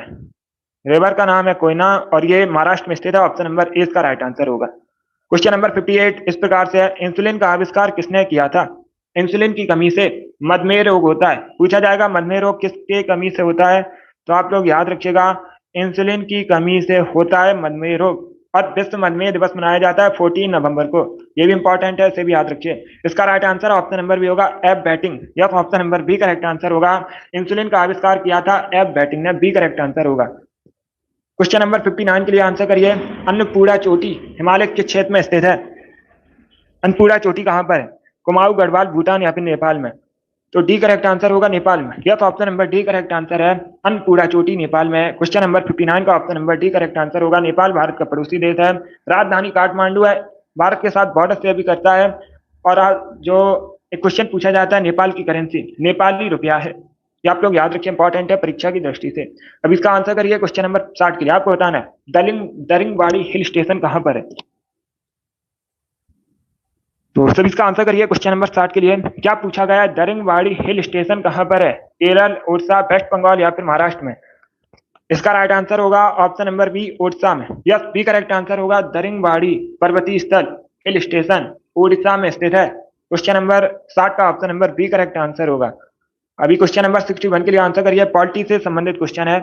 रिवर का नाम है कोयना और ये महाराष्ट्र में स्थित है। ऑप्शन नंबर ए इसका राइट आंसर होगा। क्वेश्चन नंबर 58 इस प्रकार से है, इंसुलिन का आविष्कार किसने किया था? इंसुलिन की कमी से मधुमेह रोग होता है। पूछा जाएगा मधुमेह रोग किसके कमी से होता है, तो आप लोग याद रखिएगा, इंसुलिन की कमी से होता है मधुमेह रोग। और विश्व मधुमेह दिवस मनाया जाता है 14 नवंबर को। ये भी इंपॉर्टेंट है, इसे भी याद रखिए। इसका right answer option number B होगा, F Banting. Yes, option number B correct answer होगा। इंसुलिन का आविष्कार किया था एफ बैटिंग ने। बी करेक्ट आंसर होगा। क्वेश्चन नंबर 59 के लिए आंसर करिए, अन्नपूर्णा चोटी हिमालय के क्षेत्र में स्थित है? अन्नपूर्णा चोटी कहां पर है? कुमाऊं, गढ़वाल, भूटान या फिर नेपाल में? तो डी करेक्ट आंसर होगा नेपाल में। Yes, option number D correct answer है, अन्नपूर्णा चोटी नेपाल में है। क्वेश्चन नंबर 59 का option number D correct answer होगा। नेपाल भारत का पड़ोसी देश है, राजधानी काठमांडू है, भारत के साथ बॉर्डर से भी करता है। और जो एक क्वेश्चन पूछा जाता है, नेपाल की करेंसी नेपाली रुपया है। ये आप लोग याद रखिए, इंपॉर्टेंट है परीक्षा की दृष्टि से। अब इसका आंसर करिए। क्वेश्चन नंबर 60 के लिए आपको बताना है, दरिंगबाड़ी हिल स्टेशन कहां पर है? तो सब इसका आंसर करिए। क्वेश्चन नंबर 60 के लिए क्या पूछा गया है, दरिंगबाड़ी हिल स्टेशन कहां पर है? केरल, उड़ीसा, वेस्ट बंगाल या फिर महाराष्ट्र में? इसका राइट आंसर होगा ऑप्शन नंबर बी, उड़ीसा में। यस, बी करेक्ट आंसर होगा। दरिंगबाड़ी पर्वतीय स्थल हिल स्टेशन उड़ीसा में स्थित है। क्वेश्चन नंबर 60 का option number B correct answer होगा। अभी क्वेश्चन नंबर 61 के लिए आंसर करिए, पॉलिटी से संबंधित क्वेश्चन है।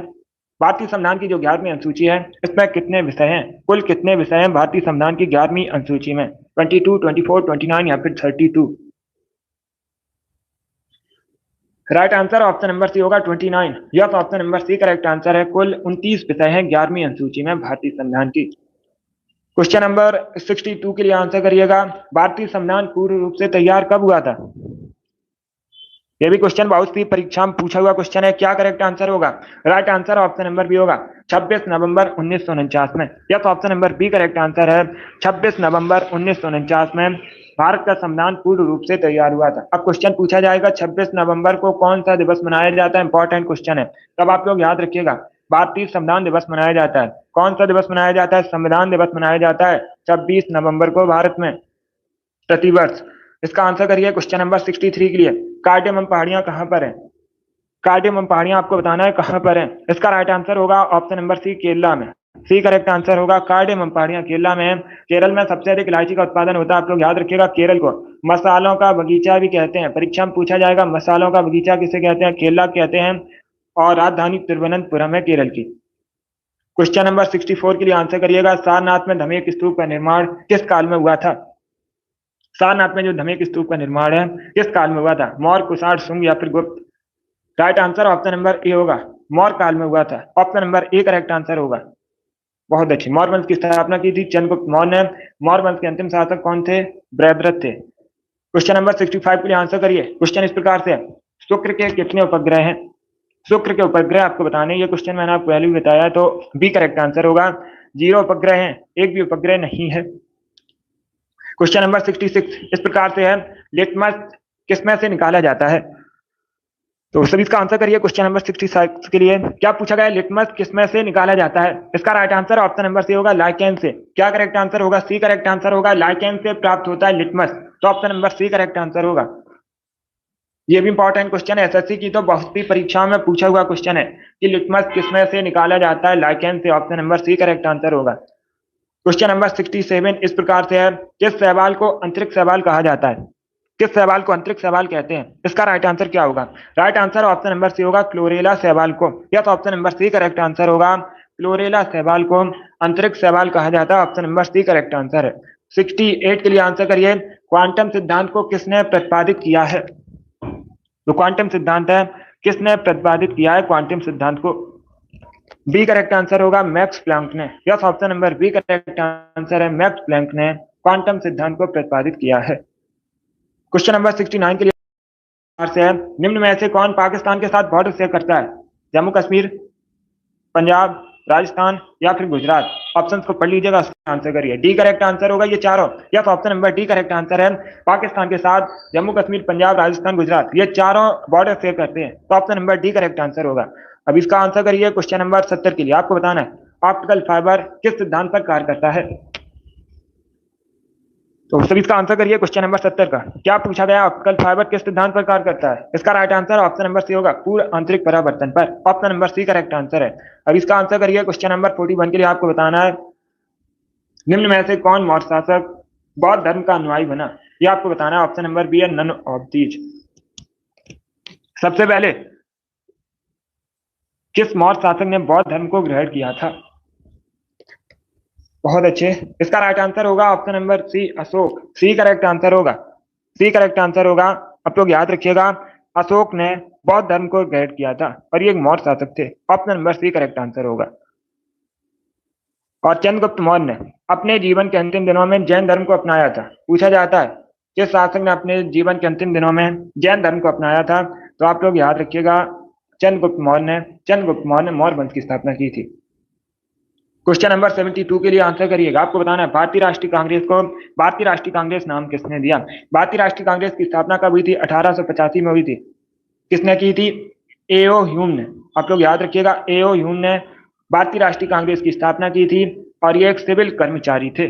भारतीय संविधान की जो 11वीं अनुसूची है, इसमें कितने विषय हैं? कुल कितने विषय हैं भारतीय संविधान की 11वीं अनुसूची में? 22, 24, 29 या फिर 32? Right answer option number C होगा, 29। Yes, option number C correct answer है। कुल 29 विषय हैं 11वीं अनुसूची में भारतीय संविधान की। क्वेश्चन नंबर 62 के लिए आंसर करिएगा, भारतीय संविधान पूर्ण रूप से तैयार कब हुआ था? यह भी क्वेश्चन बहुत सी परीक्षा में पूछा हुआ क्वेश्चन है। क्या करेक्ट आंसर होगा? Right answer option number B होगा, 26 नवंबर 1949 में। Yes, option number B correct answer है। 26 नवंबर 1949 में भारत का संविधान पूर्ण रूप से तैयार हुआ था। अब क्वेश्चन पूछा जाएगा, 26 नवंबर को कौन सा दिवस मनाया जाता है? इंपॉर्टेंट क्वेश्चन है, तब आप लोग याद रखिएगा। भारतीय संविधान दिवस मनाया जाता है। कौन सा दिवस मनाया जाता है? संविधान दिवस मनाया जाता है 26 नवंबर को भारत में प्रतिवर्ष। इसका आंसर करिए। क्वेश्चन नंबर 63 के लिए, कार्डेमम पहाड़ियां कहां पर है? कार्डेमम पहाड़ियां आपको बताना है कहां पर है। इसका राइट आंसर होगा ऑप्शन नंबर सी, केरला में। सी करेक्ट आंसर होगा कार्डेमम पहाड़ियां केरला में है। केरल में सबसे अधिक इलायची का उत्पादन होता है। आप लोग याद रखिएगा केरल को मसालों का बगीचा भी कहते हैं। परीक्षा में पूछा जाएगा मसालों का बगीचा किसे कहते हैं, केरला कहते हैं। और राजधानी तिरुवनंतपुरम है केरल की। क्वेश्चन नंबर 64 के लिए आंसर करिएगा, सारनाथ में धमेक स्तूप का निर्माण किस काल में हुआ था? सारनाथ में जो धमेक स्तूप का निर्माण है किस काल में हुआ था? मौर्य, कुषाण, शुंग या फिर गुप्त? राइट आंसर ऑप्शन नंबर ए होगा, मौर्य काल में हुआ था। Option number A correct answer होगा। बहुत अच्छी। मौर्य वंश की स्थापना की थी चंद्रगुप्त मौर्य ने। मौर्य वंश के अंतिम शासक कौन थे? बृहद्रथ थे। क्वेश्चन नंबर 65 के लिए आंसर करिए। क्वेश्चन इस प्रकार से है, शुक्र के कितने उपग्रह हैं? शुक्र के उपग्रह आपको बताने, ये क्वेश्चन मैंने आपको पहले भी बताया, तो बी करेक्ट आंसर होगा। 0 उपग्रह हैं, एक भी उपग्रह नहीं है। क्वेश्चन नंबर 66 इस प्रकार से है, लिटमस किसमें से निकाला जाता है? तो सभी इसका आंसर करिए। क्वेश्चन नंबर 66 के लिए क्या पूछा गया है, लिटमस किसमें से निकाला जाता है? इसका right answer option number C होगा, लाइकेन से। क्या करेक्ट आंसर होगा? सी करेक्ट आंसर होगा, लाइकेन से प्राप्त होता है लिटमस। तो option number C correct answer होगा। ये भी इंपॉर्टेंट क्वेश्चन है, एसएससी की तो बहुत सी परीक्षाओं में पूछा हुआ क्वेश्चन है कि लिटमस किसमें से निकाला जाता है? लाइकेन से। Option number C correct answer होगा। क्वेश्चन नंबर 67 इस प्रकार से है, किस शैवाल को अंतरिक्ष शैवाल कहा जाता है? किस शैवाल को अंतरिक्ष शैवाल कहते हैं? इसका राइट आंसर क्या होगा? Right answer option number C होगा, क्लोरेला शैवाल को। Yes, option number C correct answer होगा, क्लोरेला शैवाल को अंतरिक्ष शैवाल कहा जाता है। Option number C correct answer है। 68 के लिए आंसर करिए, क्वांटम सिद्धांत को किसने प्रतिपादित किया है? तो क्वांटम सिद्धांत है, किसने प्रतिपादित किया है क्वांटम सिद्धांत को? बी करेक्ट आंसर होगा, मैक्स प्लैंक ने। Yes, option number B correct answer है, मैक्स प्लैंक ने क्वांटम सिद्धांत को प्रतिपादित किया है। क्वेश्चन नंबर 69 के लिए से है, निम्न में से कौन पाकिस्तान के साथ बॉर्डर शेयर करता है? जम्मू कश्मीर, पंजाब, राजस्थान या फिर गुजरात? ऑप्शंस को पढ़ लीजिएगा, आंसर करिए। डी करेक्ट आंसर होगा ये चारों। Yes, option number D correct answer है, पाकिस्तान के साथ जम्मू कश्मीर, पंजाब, राजस्थान, गुजरात ये चारों बॉर्डर शेयर करते हैं। तो option number D correct answer होगा। अब इसका आंसर करिए। क्वेश्चन नंबर 70 के लिए आपको बताना है, ऑप्टिकल फाइबर किस सिद्धांत पर कार्य करता है? तो सभी इसका आंसर करिए। क्वेश्चन नंबर 70 का क्या पूछा गया, ऑप्टिकल फाइबर किस सिद्धांत पर कार्य करता है? इसका right answer option number C होगा, पूर्ण आंतरिक परावर्तन पर। Option number C correct answer है। अब इसका आंसर करिए। क्वेश्चन नंबर 41 के लिए आपको बताना है, निम्न में से कौन मौर्य शासक बौद्ध धर्म का अनुयायी बना? ये आपको बताना है। ऑप्शन नंबर बी है, नन ऑफ दीज। सबसे पहले किस मौर्य शासक ने बौद्ध धर्म को ग्रहण किया था? बहुत अच्छे। इसका राइट आंसर होगा option number C, Ashoka. C correct answer होगा, सी करेक्ट आंसर होगा। आप लोग याद रखिएगा, अशोक ने बौद्ध धर्म को ग्रहण किया था और ये एक मौर्य शासक थे। Option number C correct answer होगा। और चंद्रगुप्त मौर्य ने अपने जीवन के अंतिम दिनों में जैन धर्म को अपनाया था। पूछा जाता है किस शासक ने अपने जीवन के अंतिम दिनों में जैन धर्म को अपनाया था? तो आप लोग याद रखिएगा, चंद्रगुप्त मौर्य ने मौर्य वंश की स्थापना की थी। क्वेश्चन नंबर 72 के लिए आंसर करिएगा। आपको बताना है, भारतीय राष्ट्रीय कांग्रेस को भारतीय राष्ट्रीय कांग्रेस नाम किसने दिया? भारतीय राष्ट्रीय कांग्रेस की स्थापना कब हुई थी? 1885 में हुई थी। किसने की थी? एओ ह्यूम ने। आप लोग याद रखिएगा, एओ ह्यूम ने भारतीय राष्ट्रीय कांग्रेस की स्थापना की थी और ये एक सिविल कर्मचारी थे।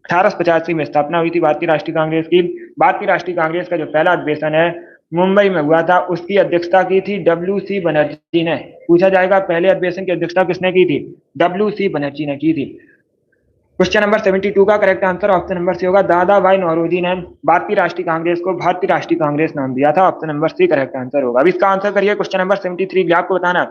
1885 में स्थापना हुई थी भारतीय राष्ट्रीय कांग्रेस की। भारतीय राष्ट्रीय कांग्रेस का जो पहला अधिवेशन है मुंबई में हुआ था, उसकी अध्यक्षता की थी डब्ल्यू.सी. बनर्जी ने। पूछा जाएगा पहले अधिवेशन की अध्यक्षता किसने की थी? डब्ल्यू.सी. बनर्जी ने की थी। क्वेश्चन नंबर 72 का correct answer option number C होगा, दादा भाई नौरोजी ने भारतीय राष्ट्रीय कांग्रेस को भारतीय राष्ट्रीय कांग्रेस नाम दिया था। Option number C correct answer होगा। अब इसका आंसर करिए। क्वेश्चन नंबर 73 आपको बताना,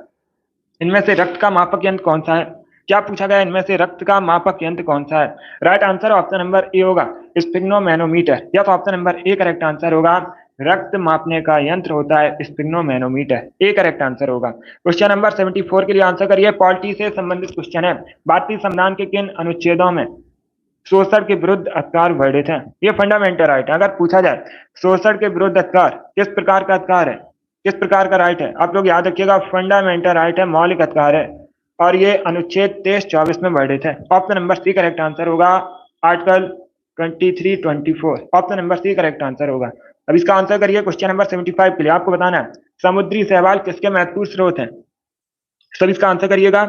इनमें से रक्त का मापक यंत्र कौन सा है? क्या पूछा गया, इनमें से रक्त का मापक यंत्र कौन सा है? राइट आंसर ऑप्शन नंबर ए होगा, स्फिग्नोमैनोमीटर। या तो option number A correct answer होगा, रक्त मापने का यंत्र होता है स्फिग्नोमैनोमीटर। ए करेक्ट आंसर होगा। क्वेश्चन नंबर 74 के लिए आंसर करिए। पॉलिटी से संबंधित क्वेश्चन है, भारतीय संविधान के किन अनुच्छेदों में शोषण के विरुद्ध अधिकार वर्णित है? ये फंडामेंटल राइट है। अगर पूछा जाए शोषण के विरुद्ध अधिकार किस प्रकार का अधिकार है, किस प्रकार का राइट है, आप लोग याद रखिएगा, फंडामेंटल राइट है, मौलिक अधिकार है और ये अनुच्छेद 23-24 में वर्णित है। Option number C correct answer होगा, article 23-24। Option number C correct answer होगा। अब इसका आंसर करिए। क्वेश्चन नंबर 75 के लिए आपको बताना है, समुद्री शैवाल किसके महत्वपूर्ण स्रोत हैं? सब इसका आंसर करिएगा,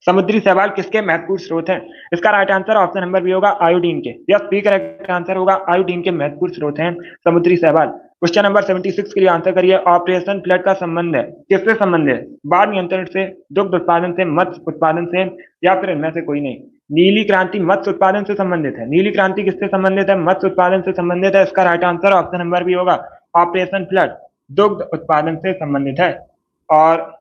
समुद्री शैवाल किसके महत्वपूर्ण स्रोत हैं? इसका right answer option number B होगा, आयोडीन के। यस, बी करेक्ट आंसर होगा, आयोडीन के महत्वपूर्ण स्रोत हैं समुद्री शैवाल। क्वेश्चन नंबर 76 के लिए आंसर करिए। ऑपरेशन फ्लड का संबंध है, किससे संबंध है? बाढ़ नियंत्रण से, दुग्ध उत्पादन से, मत्स्य उत्पादन से, या फिर इनमें से कोई नहीं। नीली क्रांति मत्स्य उत्पादन से संबंधित है। नीली क्रांति किससे संबंधित है? मत्स्य उत्पादन से संबंधित है। इसका right answer option number B होगा, ऑपरेशन फ्लड दुग्ध उत्पादन से संबंधित है। और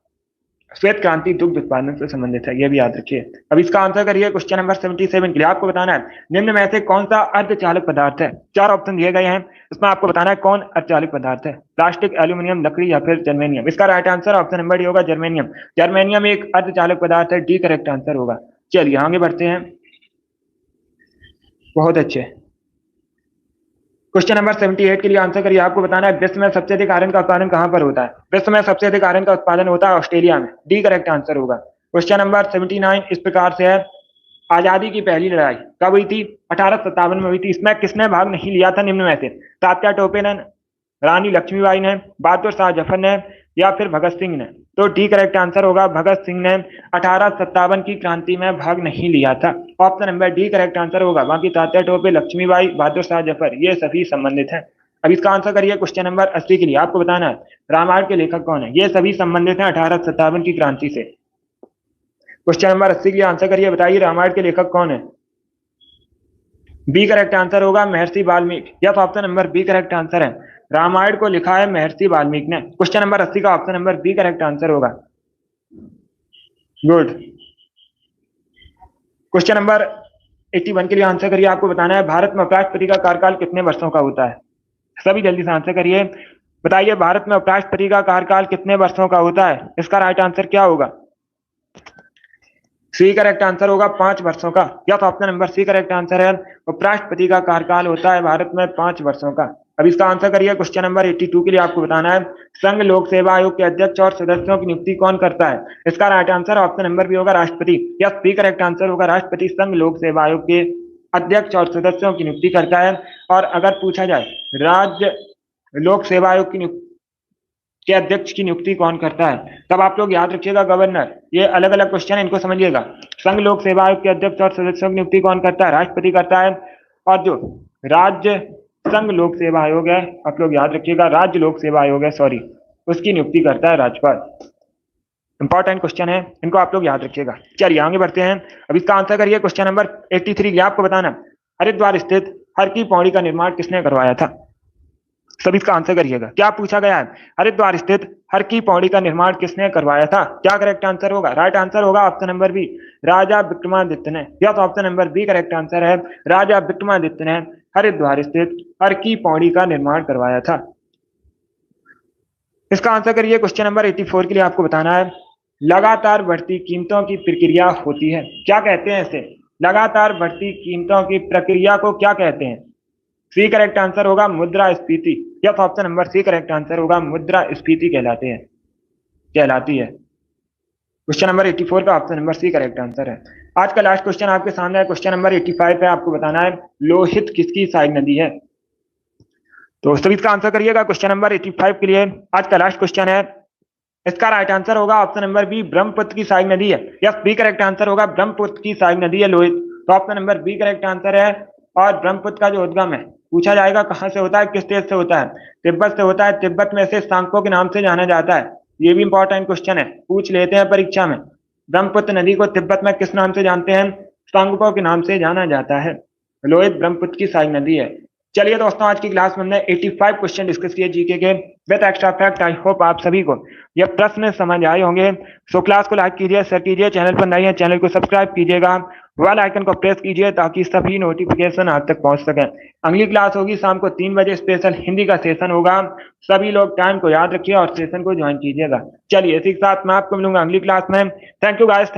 श्वेत क्रांति दुग्ध उत्पादन से संबंधित है, यह भी याद रखिए। अब इसका आंसर करिए क्वेश्चन नंबर 77 के लिए। आपको बताना है निम्न में से कौन सा अर्धचालक पदार्थ है। 4 ऑप्शन दिए गए हैं, इसमें आपको बताना है कौन अर्धचालक पदार्थ है। प्लास्टिक, एल्यूमिनियम, लकड़ी या फिर जर्मेनियम। इसका right answer option number D होगा, जर्मेनियम। जर्मेनियम एक अर्धचालक पदार्थ है, डी करेक्ट आंसर होगा। चलिए आगे बढ़ते हैं। बहुत अच्छे। क्वेश्चन नंबर 78 के लिए आंसर करिए। आपको बताना है विश्व में सबसे अधिक आयरन का उत्पादन कहां पर होता है। विश्व में सबसे अधिक आयरन का उत्पादन होता है ऑस्ट्रेलिया में, डी करेक्ट आंसर होगा। क्वेश्चन नंबर 79 इस प्रकार से है, आजादी की पहली लड़ाई कब हुई थी? 1857 में हुई थी। इसमें किसने भाग नहीं लिया था निम्न में से? तात्या टोपे ने, रानी लक्ष्मीबाई ने, बहादुर शाह जफर ने, या फिर भगत सिंह ने? तो डी करेक्ट आंसर होगा, भगत सिंह ने 1857 की क्रांति में भाग नहीं लिया था। Option number D correct answer होगा। बाकी तात्या टोपे, लक्ष्मीबाई, बहादुर शाह जफर ये सभी संबंधित हैं। अब इसका आंसर करिए क्वेश्चन नंबर 80 के लिए। आपको बताना है रामायण के लेखक कौन है। ये सभी संबंधित हैं 1857 की क्रांति से। क्वेश्चन नंबर 80 के लिए आंसर करिए। बताइए रामायण के लेखक कौन है? बी करेक्ट आंसर होगा, महर्षि वाल्मीकि। यह option number B correct answer है। रामायण को लिखा है महर्षि वाल्मीकि ने। क्वेश्चन नंबर 80 का option number B correct answer होगा। गुड। क्वेश्चन नंबर 81 के लिए आंसर करिए। आपको बताना है भारत में उपराष्ट्रपति का कार्यकाल कितने वर्षों का होता है। सभी जल्दी से आंसर करिए। बताइए भारत में उपराष्ट्रपति का कार्यकाल कितने वर्षों का होता है। इसका राइट आंसर क्या होगा? सी करेक्ट आंसर होगा, 5 वर्षों का। या तो option number C correct answer है। उपराष्ट्रपति का कार्यकाल होता है भारत में 5 वर्षों का। अब इसका आंसर करिए। क्वेश्चन नंबर 82 के लिए आपको बताना है संघ लोक सेवा आयोग के अध्यक्ष और सदस्यों की नियुक्ति कौन करता है। इसका right answer option number B होगा, राष्ट्रपति। यस, बी करेक्ट आंसर होगा, राष्ट्रपति संघ लोक सेवा आयोग के अध्यक्ष और सदस्यों की नियुक्ति करता है। और अगर पूछा जाए राज्य लोक सेवा आयोग की के अध्यक्ष की नियुक्ति कौन करता है, तब आप लोग याद रखिएगा गवर्नर। ये अलग अलग क्वेश्चन है, इनको समझिएगा। संघ लोक सेवा आयोग के अध्यक्ष और सदस्यों की नियुक्ति कौन करता है? राष्ट्रपति करता है। और जो राज्य संघ लोक सेवा आयोग है, आप लोग याद रखिएगा, राज्य लोक सेवा आयोग है, सॉरी, उसकी नियुक्ति करता है राज्यपाल। इंपॉर्टेंट क्वेश्चन है, इनको आप लोग याद रखिएगा। चलिए आगे बढ़ते हैं। अब इसका आंसर करिए। क्वेश्चन नंबर 83 आपको बताना हरिद्वार स्थित हर की पौड़ी का निर्माण किसने करवाया था। सभी इसका आंसर करिएगा। क्या पूछा गया है? हरिद्वार स्थित हर की पौड़ी का निर्माण किसने करवाया था? क्या करेक्ट आंसर होगा? राइट आंसर होगा option number B, Raja Vikramaditya ने। या तो option number B correct answer है, राजा विक्रमादित्य ने हरिद्वार स्थित हर की पौड़ी का निर्माण करवाया था। इसका आंसर करिए। क्वेश्चन नंबर 84 के लिए आपको बताना है लगातार बढ़ती कीमतों की प्रक्रिया होती है, क्या कहते हैं इसे? लगातार बढ़ती कीमतों की प्रक्रिया को क्या कहते हैं? सी करेक्ट आंसर होगा, मुद्रास्फीति। या option number C correct answer होगा, मुद्रास्फीति कहलाती है। क्वेश्चन नंबर 84 का option number C correct answer है। आज का लास्ट क्वेश्चन आपके सामने है। क्वेश्चन नंबर 85 पे आपको बताना है लोहित किसकी सहायक नदी है। तो सभी इसका आंसर करिएगा। क्वेश्चन नंबर 85 के लिए आज का लास्ट क्वेश्चन है। इसका राइट आंसर होगा ऑप्शन नंबर बी, ब्रह्मपुत्र की सहायक नदी है। यस, बी करेक्ट आंसर होगा, ब्रह्मपुत्र की सहायक नदी है लोहित। तो option number B correct answer है। और ब्रह्मपुत्र का जो उद्गम है, पूछा जाएगा कहां से होता है, किस देश से होता है? तिब्बत से होता है। तिब्बत में से सांको के नाम से जाना जाता है। ये भी इंपॉर्टेंट क्वेश्चन है, पूछ लेते हैं परीक्षा में। ब्रह्मपुत्र नदी को तिब्बत में किस नाम से जानते हैं? सांगपो के नाम से जाना जाता है। लोहित ब्रह्मपुत्र की सहायक नदी है। चलिए दोस्तों, आज की क्लास में हमने 85 क्वेश्चन डिस्कस किए जीके के with extra fact. I hope आप सभी को ये प्रश्न समझ आए होंगे। सो क्लास को लाइक कीजिए, शेयर कीजिए, चैनल पर नए हैं चैनल को सब्सक्राइब कीजिएगा, बेल आइकन को प्रेस कीजिए ताकि सभी नोटिफिकेशन आप तक पहुंच सके। अगली क्लास होगी शाम को 3 बजे, स्पेशल हिंदी का सेशन होगा। सभी लोग टाइम को याद रखिए और सेशन को ज्वाइन कीजिएगा। चलिए इसी के साथ मैं आपको मिलूंगा अगली क्लास में। Thank you guys.